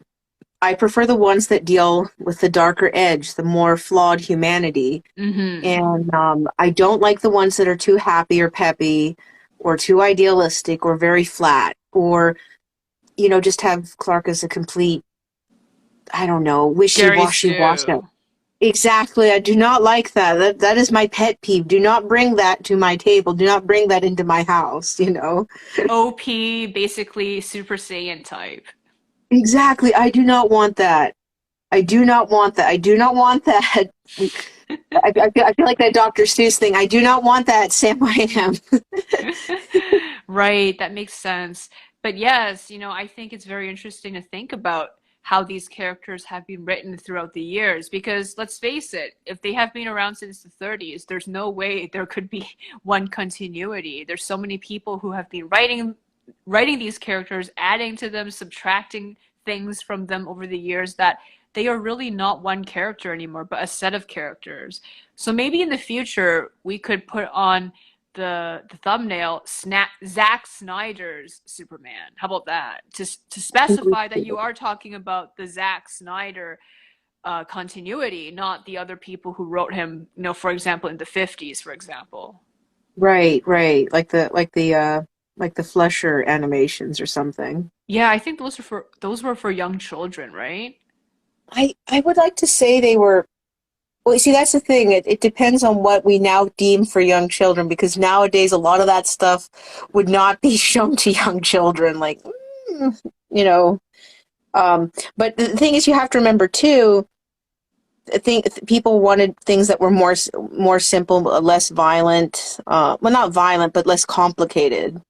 I prefer the ones that deal with the darker edge, the more flawed humanity. Mm-hmm. And I don't like the ones that are too happy or peppy or too idealistic or very flat, or, just have Clark as a complete, I don't know, Gary wishy-washy washed. Stu. Exactly. I do not like that. That is my pet peeve. Do not bring that to my table. Do not bring that into my house. OP, basically Super Saiyan type. Exactly. I do not want that. I do not want that. I do not want that. I feel like that Dr. Seuss thing. I do not want that, Sam I am. Right, that makes sense. But yes, I think it's very interesting to think about how these characters have been written throughout the years. Because let's face it, if they have been around since the 30s, there's no way there could be one continuity. There's so many people who have been writing these characters, adding to them, subtracting things from them over the years, that they are really not one character anymore, but a set of characters. So maybe in the future we could put on the thumbnail Zack Snyder's Superman. How about that? To specify that you are talking about the Zack Snyder continuity, not the other people who wrote him. For example, in the 50s, for example. Right, right. Like the Fleischer animations or something. Yeah, I think those were for young children, right? I would like to say they were. Well, you see, that's the thing. It depends on what we now deem for young children, because nowadays a lot of that stuff would not be shown to young children. Like, mm, you know. But the thing is, you have to remember too. I think people wanted things that were more simple, less violent. Well, not violent, but less complicated.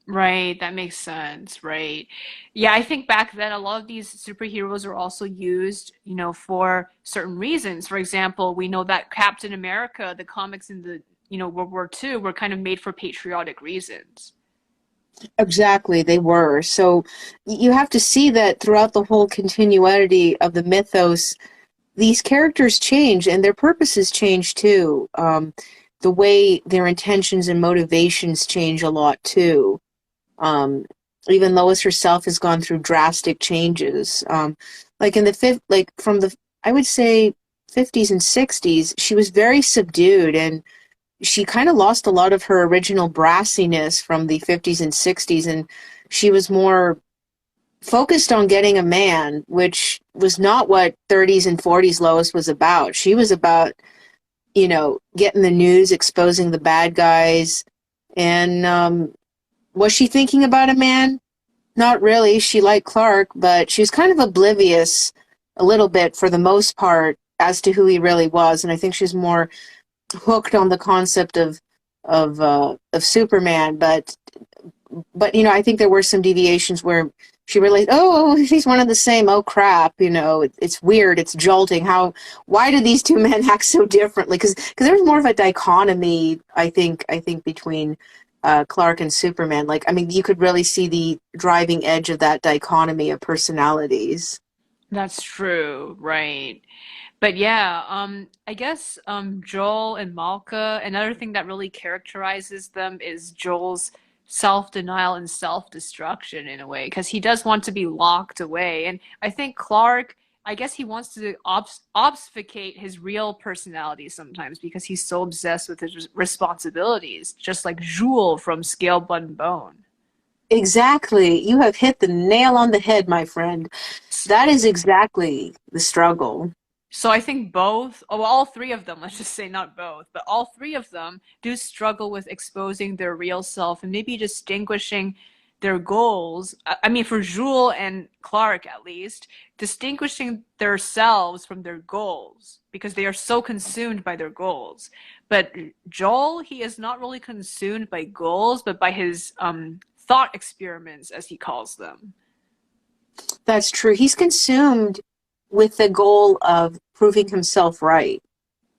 Right, that makes sense, right? Yeah, I think back then a lot of these superheroes are also used, for certain reasons. For example, we know that Captain America, the comics in the, World War II were kind of made for patriotic reasons. Exactly, they were. So you have to see that throughout the whole continuity of the mythos, these characters change and their purposes change too. The way their intentions and motivations change a lot too. Um, Even Lois herself has gone through drastic changes. Like in the fifth, like from the, I would say, 50s and 60s, she was very subdued and she kind of lost a lot of her original brassiness from the 50s and 60s, and she was more focused on getting a man, which was not what 30s and 40s Lois was about. She was about, getting the news, exposing the bad guys. And was she thinking about a man? Not really. She liked Clark, but she was kind of oblivious a little bit for the most part as to who he really was. And I think she's more hooked on the concept of Superman. But I think there were some deviations where she realized, oh, he's one of the same. Oh crap, it's weird, it's jolting. Why do these two men act so differently? Because there's more of a dichotomy, I think between Clark and Superman. Like, I mean, you could really see the driving edge of that dichotomy of personalities. That's true, right? But yeah, I guess Joel and Malka, another thing that really characterizes them is Joel's self-denial and self-destruction in a way, because he does want to be locked away. And I think Clark, I guess he wants to obfuscate his real personality sometimes because he's so obsessed with his responsibilities, just like Joel from Scale, Blood, and Bone. Exactly. You have hit the nail on the head, my friend. That is exactly the struggle. So I think both, oh, well, all three of them, let's just say not both, but all three of them do struggle with exposing their real self and maybe distinguishing their goals. I mean, for Jules and Clark at least, distinguishing themselves from their goals because they are so consumed by their goals. But Joel, he is not really consumed by goals, but by his thought experiments, as he calls them. That's true. He's consumed with the goal of proving himself right.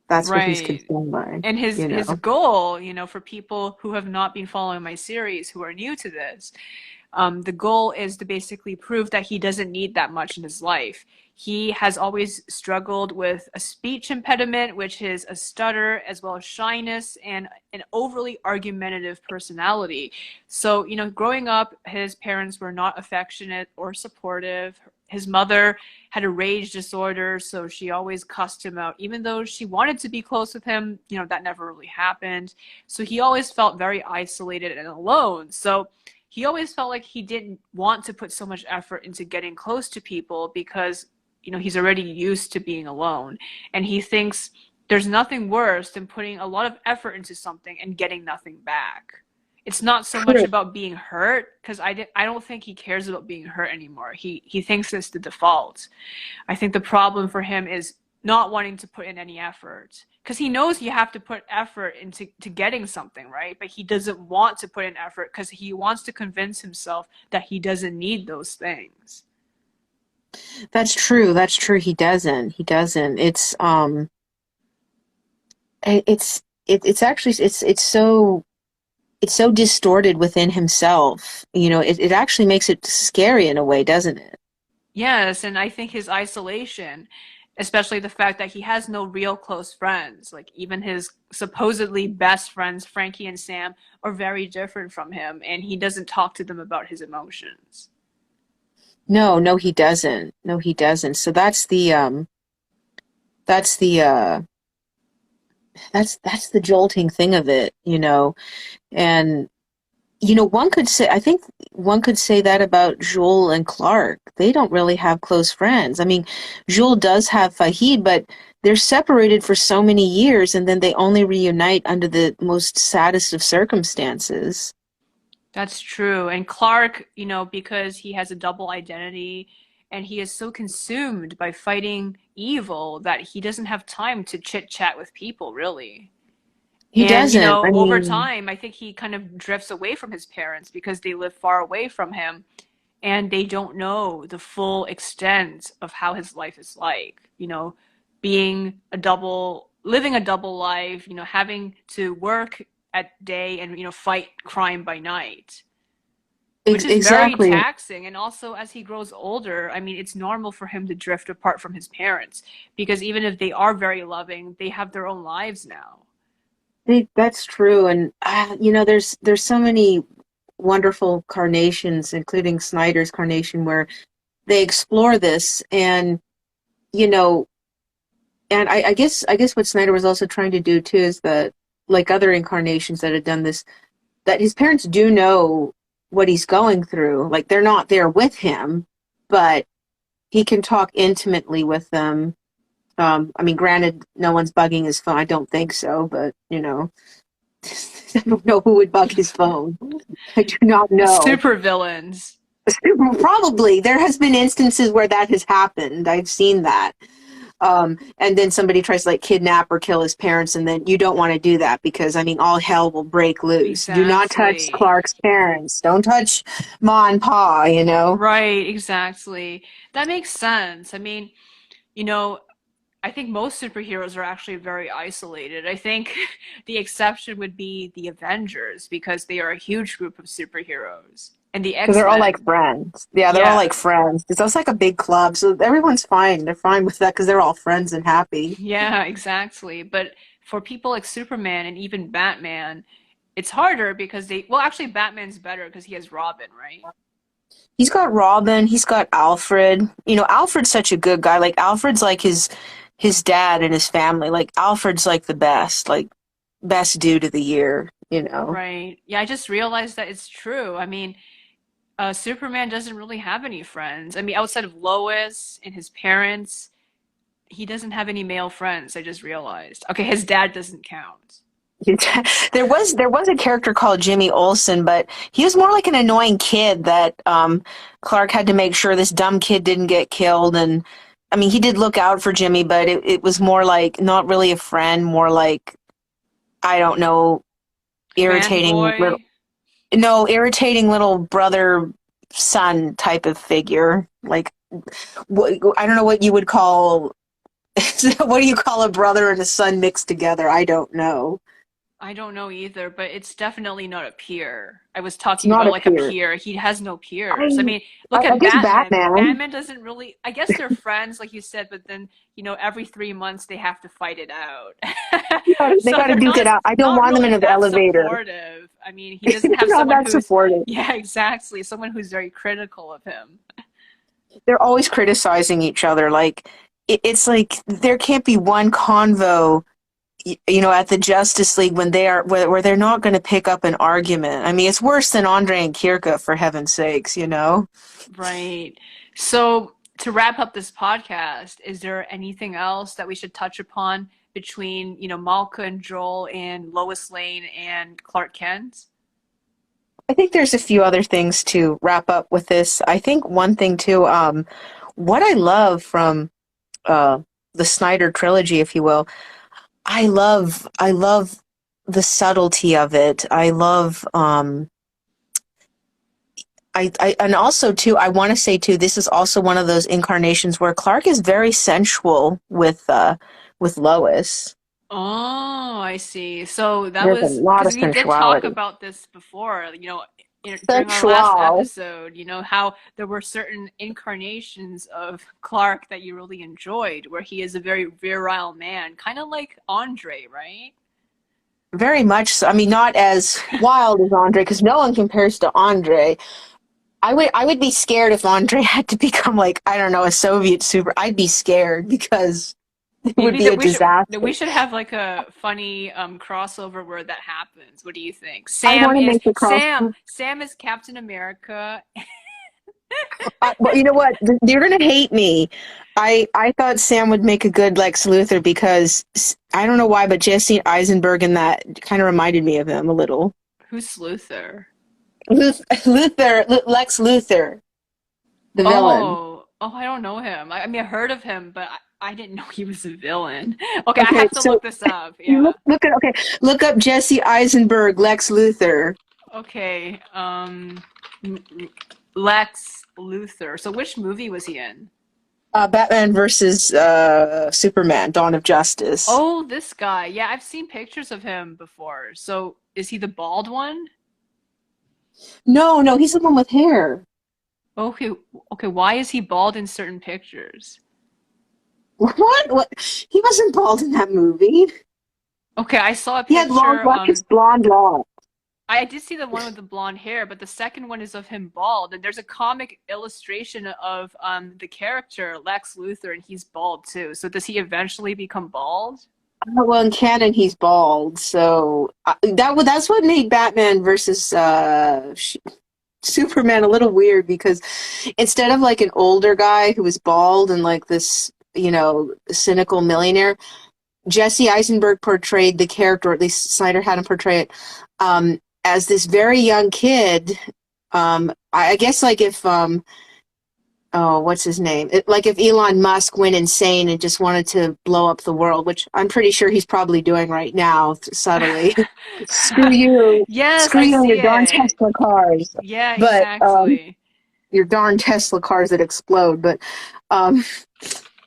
That's what he's Right. consumed by, And his you his know. goal, for people who have not been following my series, who are new to this, the goal is to basically prove that he doesn't need that much in his life. He has always struggled with a speech impediment, which is a stutter, as well as shyness and an overly argumentative personality. So, growing up, his parents were not affectionate or supportive. His mother had a rage disorder, so she always cussed him out. Even though she wanted to be close with him, that never really happened. So he always felt very isolated and alone. So he always felt like he didn't want to put so much effort into getting close to people because he's already used to being alone, and he thinks there's nothing worse than putting a lot of effort into something and getting nothing back. It's not so much True. about being hurt because I don't think he cares about being hurt anymore. He thinks it's the default. I think the problem for him is not wanting to put in any effort because he knows you have to put effort into getting something, right? But he doesn't want to put in effort because he wants to convince himself that he doesn't need those things. That's true. That's true. He doesn't. He doesn't. It's actually it's so distorted within himself. It actually makes it scary in a way, doesn't it? Yes, and I think his isolation, especially the fact that he has no real close friends, like even his supposedly best friends, Frankie and Sam, are very different from him, and he doesn't talk to them about his emotions. No, no, he doesn't. No, he doesn't. So that's the that's the jolting thing of it. And I think one could say that about Joel and Clark. They don't really have close friends. I mean, Joel does have Fahid, but they're separated for so many years and then they only reunite under the most saddest of circumstances. That's true. And Clark, because he has a double identity and he is so consumed by fighting evil that he doesn't have time to chit chat with people, really. He And, doesn't. I over mean, time, I think he kind of drifts away from his parents because they live far away from him and they don't know the full extent of how his life is like, living a double life, having to work at day and, fight crime by night. which is very Exactly. taxing. And also, as he grows older, I mean, it's normal for him to drift apart from his parents because even if they are very loving, they have their own lives now. That's true. And there's so many wonderful carnations, including Snyder's carnation, where they explore this, and you know, and I guess what Snyder was also trying to do too is that, like other incarnations that had done this, that his parents do know what he's going through. Like they're not there with him, but he can talk intimately with them. I mean, granted, no one's bugging his phone. I don't think so, but I don't know who would bug his phone. I do not know. Super villains. Probably there has been instances where that has happened. I've seen that. And then somebody tries to like kidnap or kill his parents, and then you don't want to do that because I mean all hell will break loose. Do not touch Exactly. Clark's parents. Don't touch Ma and Pa. Right, exactly. That makes sense. I mean, you know, I think most superheroes are actually very isolated. I think the exception would be the Avengers because they are a huge group of superheroes. And the Because they're all like X-Men. friends. Yeah, they're all Yeah, like friends. It's also like a big club, so everyone's fine. They're fine with that because they're all friends and happy. yeah, exactly. But for people like Superman and even Batman, it's harder because well, actually, Batman's better because he has Robin, right? He's got Robin. He's got Alfred. Alfred's such a good guy. Like Alfred's like his dad and his family. Like Alfred's like the best, like best dude of the year. Right. Yeah, I just realized that it's true. I mean, Superman doesn't really have any friends. I mean, outside of Lois and his parents, he doesn't have any male friends. I just realized. Okay, his dad doesn't count. There was a character called Jimmy Olsen, but he was more like an annoying kid that Clark had to make sure this dumb kid didn't get killed. And I mean, he did look out for Jimmy, but it was more like not really a friend, more like I don't know, irritating little Fanboy. no, irritating little brother son type of figure. Like I don't know what you would call what do you call a brother and a son mixed together? I don't know. I don't know either, but it's definitely not a peer. I was It's talking not about a like a peer. peer. He has no I peers. I mean, I, look I at guess Batman. Batman. Batman doesn't really, I guess they're friends, like you said, but then, every 3 months they have to fight it out. They So got to they're duke it out. I don't not want them in really an that elevator. supportive. I mean, he doesn't They're have not someone that who's, supportive. yeah, exactly, someone who's very critical of him. They're always criticizing each other. Like it's like there can't be one convo, at the Justice League when they are where they're not going to pick up an argument. I mean, it's worse than Andre and Kirka, for heaven's sakes. Right. So, to wrap up this podcast, is there anything else that we should touch upon between, Malka and Joel and Lois Lane and Clark Kent? I think there's a few other things to wrap up with this. I think one thing too, what I love from uh, the Snyder trilogy, if you will, I love the subtlety of it. I love and also too, I want to say too, this is also one of those incarnations where Clark is very sensual with Lois. Oh, I see. So that There's a was lot of because we did talk sensuality. about this before, during our last Sensual. episode, how there were certain incarnations of Clark that you really enjoyed, where he is a very virile man, kind of like Andre, right? Very much so. I mean, not as wild as Andre, because no one compares to Andre. I would be scared if Andre had to become like, I don't know, a Soviet super. I'd be scared because it would Maybe be a that disaster. we should have like a funny crossover where that happens. What do you think? I want to make the cross. Sam is Captain America. Well, you know what? You're gonna hate me. I thought Sam would make a good Lex Luthor because I don't know why, but Jesse Eisenberg and that kind of reminded me of him a little. Who's Luthor? Lex Luthor, the villain. Oh, I don't know him. I mean, I heard of him, but I didn't know he was a villain. Okay, I Okay, have to so look this up. you Yeah. look up Jesse Eisenberg, Lex Luthor. Okay. Lex Luthor. So which movie was he in? Batman versus Superman, Dawn of Justice. Oh, this guy. Yeah, I've seen pictures of him before. So is he the bald one? No, no, he's the one with hair. Okay, okay, why is he bald in certain pictures? What? What? He wasn't bald in that movie. Okay, I saw a He had long, picture. luscious blonde locks. I did see the one with the blonde hair, but the second one is of him bald, and there's a comic illustration of the character Lex Luthor, and he's bald too. So does he eventually become bald? Well, in canon, he's bald, so that's what made Batman versus Superman a little weird because instead of like an older guy who was bald and like this, cynical millionaire, Jesse Eisenberg portrayed the character, or at least Snyder had him portray it, as this very young kid. I guess like if oh, what's his name? Like if Elon Musk went insane and just wanted to blow up the world, which I'm pretty sure he's probably doing right now, subtly. Screw you, Yes, screw I you and your see darn it. Tesla cars. Yeah, But exactly. your darn Tesla cars that explode. But um,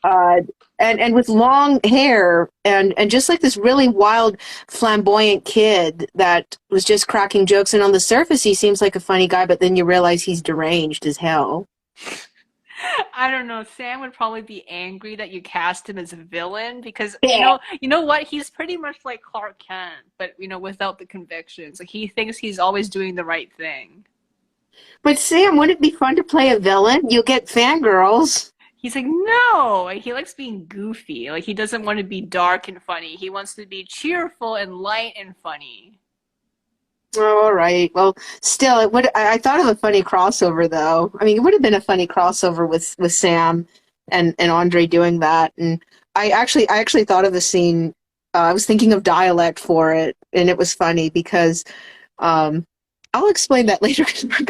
uh, and with long hair and just like this really wild, flamboyant kid that was just cracking jokes. And on the surface, he seems like a funny guy, but then you realize he's deranged as hell. I don't know. Sam would probably be angry that you cast him as a villain because Yeah. you know what? He's pretty much like Clark Kent, but without the convictions. Like he thinks he's always doing the right thing. But Sam, wouldn't it be fun to play a villain? You'll get fangirls. He's like, no, like, he likes being goofy. Like he doesn't want to be dark and funny. He wants to be cheerful and light and funny. Oh, all right. Well, still, it would. I thought of a funny crossover, though. I mean, it would have been a funny crossover with Sam and Andre doing that. And I actually thought of a scene. I was thinking of dialect for it, and it was funny because um, I'll explain that later because we're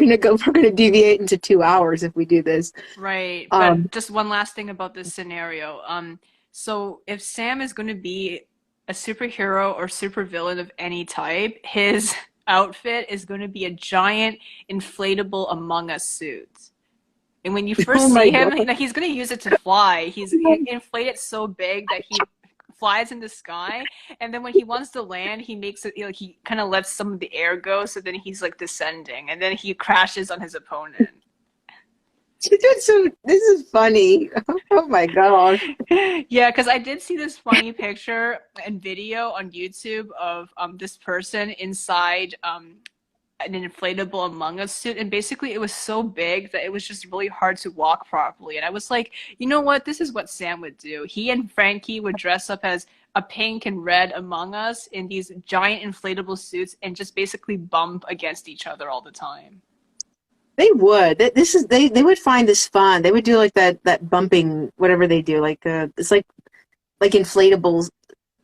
gonna deviate into 2 hours if we do this. Right. Um, But just one last thing about this scenario. So if Sam is going to be a superhero or supervillain of any type, his outfit is going to be a giant inflatable Among Us suit. And when you oh first my see him, God. he's going to use it to fly. He inflated so big that he flies in the sky, and then when he wants to land, he makes it like he kind of lets some of the air go, so then he's like descending, and then he crashes on his opponent. So this is funny. Oh my gosh. Yeah, because I did see this funny picture and video on YouTube of this person inside an inflatable Among Us suit, and basically it was so big that it was just really hard to walk properly. And I was like, you know what? This is what Sam would do. He and Frankie would dress up as a pink and red Among Us in these giant inflatable suits and just basically bump against each other all the time. They would. This is they would find this fun. They would do like that bumping whatever they do. Like it's like inflatable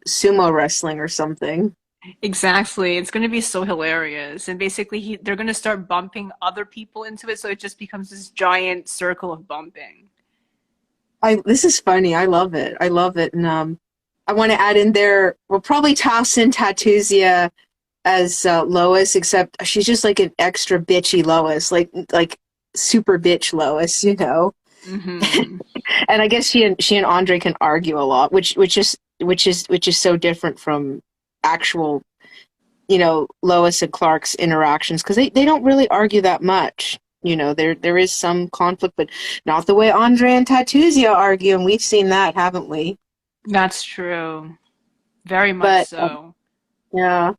sumo wrestling or something. Exactly. It's going to be so hilarious. And basically, they're going to start bumping other people into it, so it just becomes this giant circle of bumping. I This is funny. I love it. I love it. And I want to add in there. We'll probably toss in Tatuzia as Lois, except she's just like an extra bitchy Lois, like super bitch Lois, you know. Hmm. And I guess she and Andre can argue a lot, which is so different from actual, Lois and Clark's interactions because they don't really argue that much. There is some conflict, but not the way Andre and Tatuzia argue, and we've seen that, haven't we? That's true. Very much But so. yeah,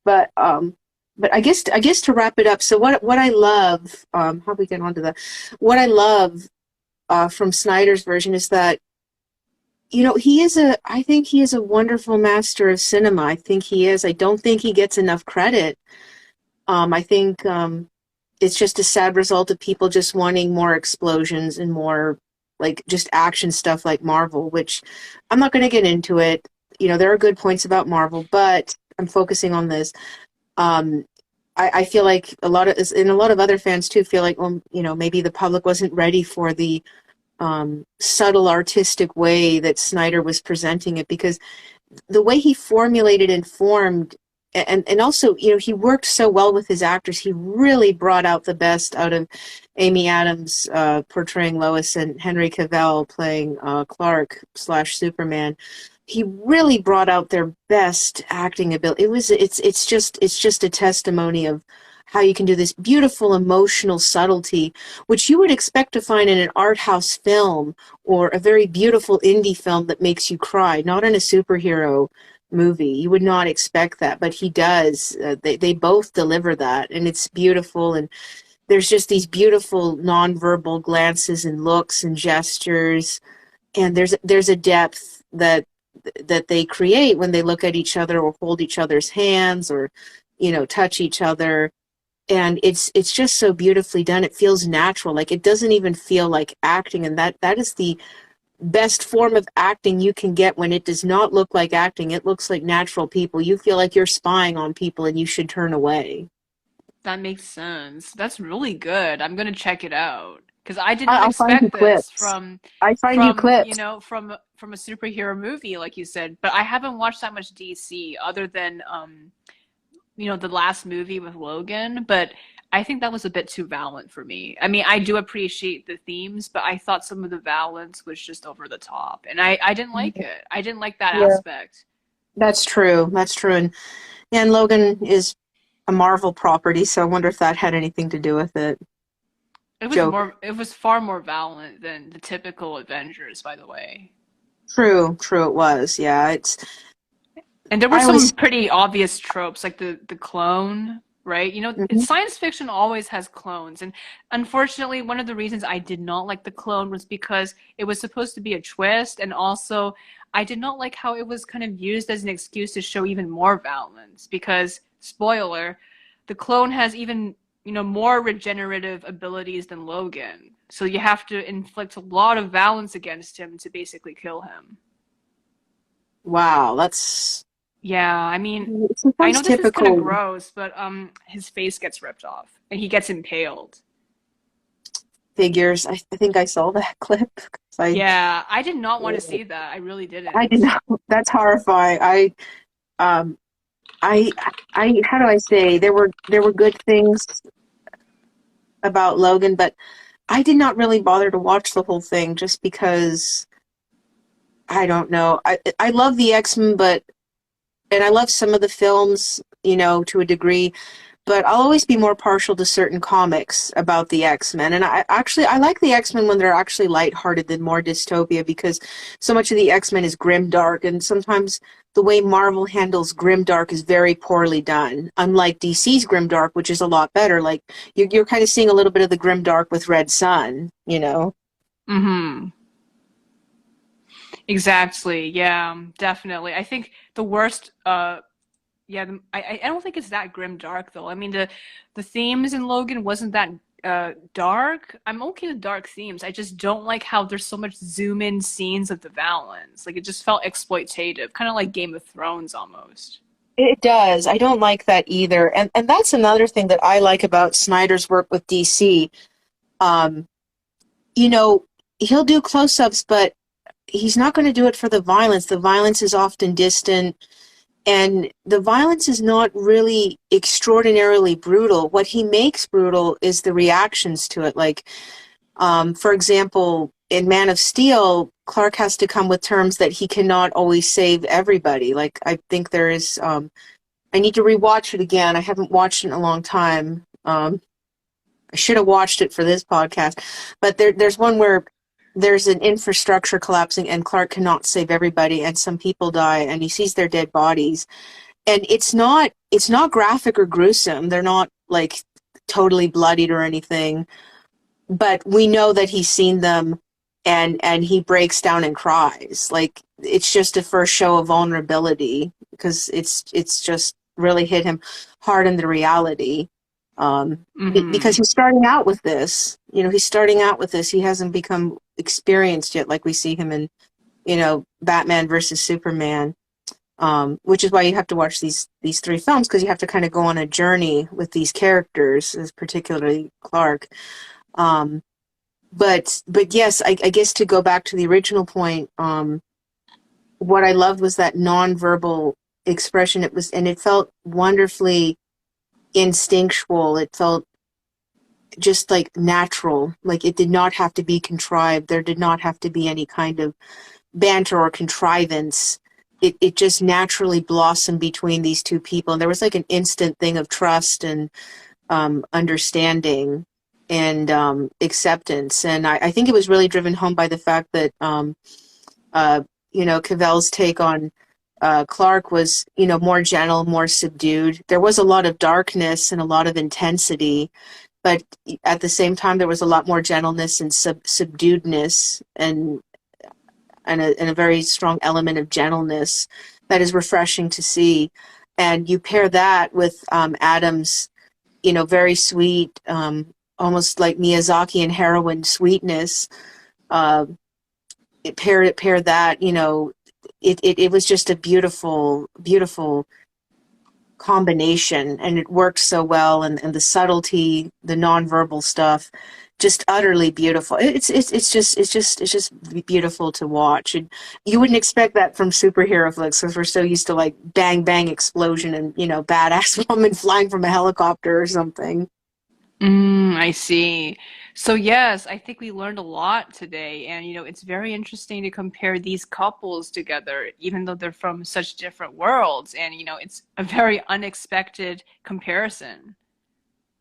but I guess to wrap it up. So what I love, how do we get onto that? What I love from Snyder's version is that I think he is a wonderful master of cinema. I think he is. I don't think he gets enough credit. I think it's just a sad result of people just wanting more explosions and more like just action stuff like Marvel, which I'm not going to get into it. There are good points about Marvel, but I'm focusing on this. Um, I feel like a lot of other fans too feel like, well, maybe the public wasn't ready for the subtle artistic way that Snyder was presenting it because the way he formulated and formed and also he worked so well with his actors. He really brought out the best out of Amy Adams portraying Lois and Henry Cavill playing Clark slash Superman. He really brought out their best acting ability. It's just a testimony of how you can do this beautiful emotional subtlety, which you would expect to find in an art house film or a very beautiful indie film that makes you cry, not in a superhero movie. You would not expect that, but he does. They both deliver that, and it's beautiful. And there's just these beautiful nonverbal glances and looks and gestures, and there's a depth that they create when they look at each other or hold each other's hands or touch each other, and it's just so beautifully done. It feels natural, like it doesn't even feel like acting, and that is the best form of acting you can get. When it does not look like acting, it looks like natural people. You feel like you're spying on people and you should turn away. That makes sense. That's really good. I'm gonna check it out because I did not I'll find you expect this clips. I find you clips. from a superhero movie like you said. But I haven't watched that much DC other than the last movie with Logan, but I think that was a bit too violent for me. I mean, I do appreciate the themes, but I thought some of the violence was just over the top, and I didn't like it. I didn't like that Yeah, aspect. that's true. That's true. And Logan is a Marvel property, so I wonder if that had anything to do with it. Joke. It was far more violent than the typical Avengers, by the way. True, true it was. Yeah, it's And there were I some always pretty obvious tropes, like the clone, right? mhm. Science fiction always has clones, and unfortunately, one of the reasons I did not like the clone was because it was supposed to be a twist, and also I did not like how it was kind of used as an excuse to show even more violence. Because, spoiler, the clone has even more regenerative abilities than Logan, so you have to inflict a lot of violence against him to basically kill him. Wow, that's Yeah, I mean, I sometimes know this is kind of typical gross, but his face gets ripped off and he gets impaled. figures. I think I saw that clip 'cause Yeah, I did not want to see that. I really I did didn't. not. That's horrifying. Um I how do I say, there were good things about Logan, but I did not really bother to watch the whole thing just because I don't know. I love the X-Men, but and I love some of the films, to a degree, but I'll always be more partial to certain comics about the X-Men. And I like the X-Men when they're actually lighthearted than more dystopia, because so much of the X-Men is grim dark, and sometimes the way Marvel handles grim dark is very poorly done. Unlike DC's grim dark, which is a lot better. Like you're kind of seeing a little bit of the grim dark with Red Sun. Mm-hmm. Exactly. Yeah, definitely. I think the worst yeah, I don't think it's that grim dark though. I mean the themes in Logan wasn't that dark. I'm okay with dark themes. I just don't like how there's so much zoom in scenes of the violence. Like it just felt exploitative, kind of like Game of Thrones almost. It does. I don't like that either. And that's another thing that I like about Snyder's work with DC. Um, you know, he'll do close-ups, but he's not going to do it for the violence. The violence is often distant, and the violence is not really extraordinarily brutal. What he makes brutal is the reactions to it. Like, for example, in Man of Steel, Clark has to come with terms that he cannot always save everybody. Like, I think there is, I need to rewatch it again. I haven't watched it in a long time. I should have watched it for this podcast, but there's one where there's an infrastructure collapsing and Clark cannot save everybody, and some people die, and he sees their dead bodies, and it's not graphic or gruesome. They're not like totally bloodied or anything, but we know that he's seen them, and he breaks down and cries. Like it's just a first show of vulnerability, because it's just really hit him hard in the reality. Because Mm-hmm. he's starting out with this. He's starting out with this. He hasn't become experienced yet, like we see him in Batman versus Superman. Which is why you have to watch these three films, because you have to kind of go on a journey with these characters, as particularly Clark. Um, but yes, I guess to go back to the original point, what I loved was that nonverbal expression. It felt wonderfully instinctual. It felt just like natural. Like it did not have to be contrived. There did not have to be any kind of banter or contrivance. It just naturally blossomed between these two people, and there was like an instant thing of trust, and understanding and acceptance. And I think it was really driven home by the fact that uh, Cavell's take on Clark was, more gentle, more subdued. There was a lot of darkness and a lot of intensity, but at the same time, there was a lot more gentleness and subduedness and a very strong element of gentleness that is refreshing to see. And you pair that with Adam's, very sweet, almost like Miyazaki and heroine sweetness. Uh, pair that, it was just a beautiful, beautiful combination, and it worked so well, and the subtlety, the nonverbal stuff, just utterly beautiful. It's just beautiful to watch. And you wouldn't expect that from superhero flicks because we're so used to like bang bang explosion and badass woman flying from a helicopter or something. I see. So yes, I think we learned a lot today, and it's very interesting to compare these couples together, even though they're from such different worlds, and it's a very unexpected comparison.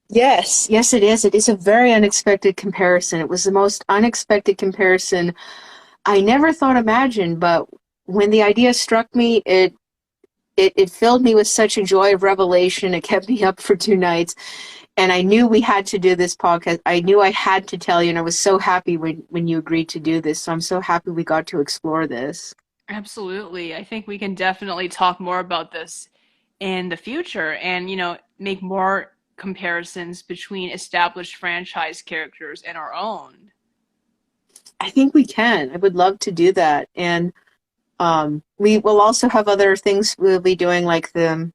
Yes, yes, it is. It is a very unexpected comparison. It was the most unexpected comparison I never thought imagined, but when the idea struck me, it filled me with such a joy of revelation. It kept me up for 2 nights, and I knew we had to do this podcast. I knew I had to tell you, and I was so happy when you agreed to do this. So I'm so happy we got to explore this. Absolutely. I think we can definitely talk more about this in the future and, make more comparisons between established franchise characters and our own. I think we can. I would love to do that, and we will also have other things we'll be doing, like the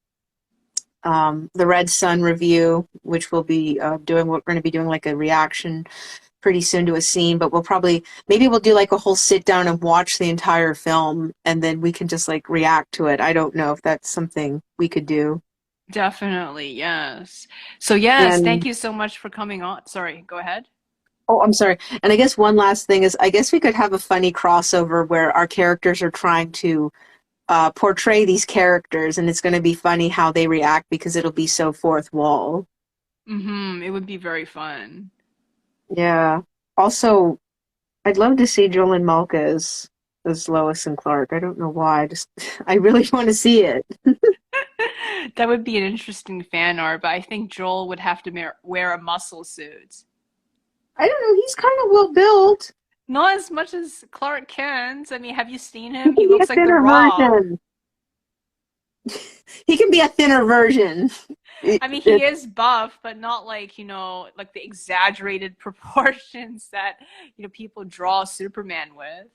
Red Sun review, which we'll be doing. We're going to be doing like a reaction pretty soon to a scene, but maybe we'll do like a whole sit down and watch the entire film, and then we can just like react to it. I don't know if that's something we could do. Definitely, yes. So yes, thank And you so much for coming on. Sorry, go ahead. oh, I'm sorry. And I guess one last thing is, I guess we could have a funny crossover where our characters are trying to portray these characters, and it's going to be funny how they react because it'll be so fourth wall. It would be very fun. Yeah. Also, I'd love to see Joel and Malka as Lois and Clark. I don't know why. I really want to see it. That would be an interesting fan art, but I think Joel would have to wear a muscle suit. I don't know. He's kind of well built. Not as much as Clark Kent. I mean, have you seen He him? He can be a looks like The thinner Rock. version. He can be a thinner version. I mean, he is buff, but not like, like the exaggerated proportions that, people draw Superman with.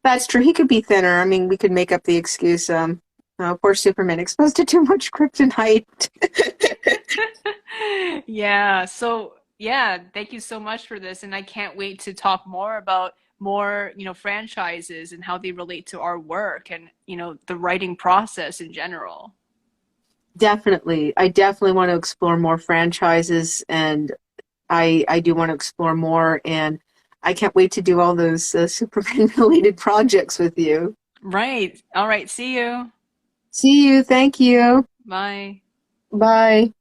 That's true. He could be thinner. I mean, we could make up the excuse. Poor Superman exposed to too much kryptonite. Yeah. So, yeah, thank you so much for this. And I can't wait to talk more about more, franchises and how they relate to our work and, the writing process in general. Definitely. I definitely want to explore more franchises, and I do want to explore more, and I can't wait to do all those Superman related projects with you. Right. All right. See you. See you. Thank you. Bye. Bye.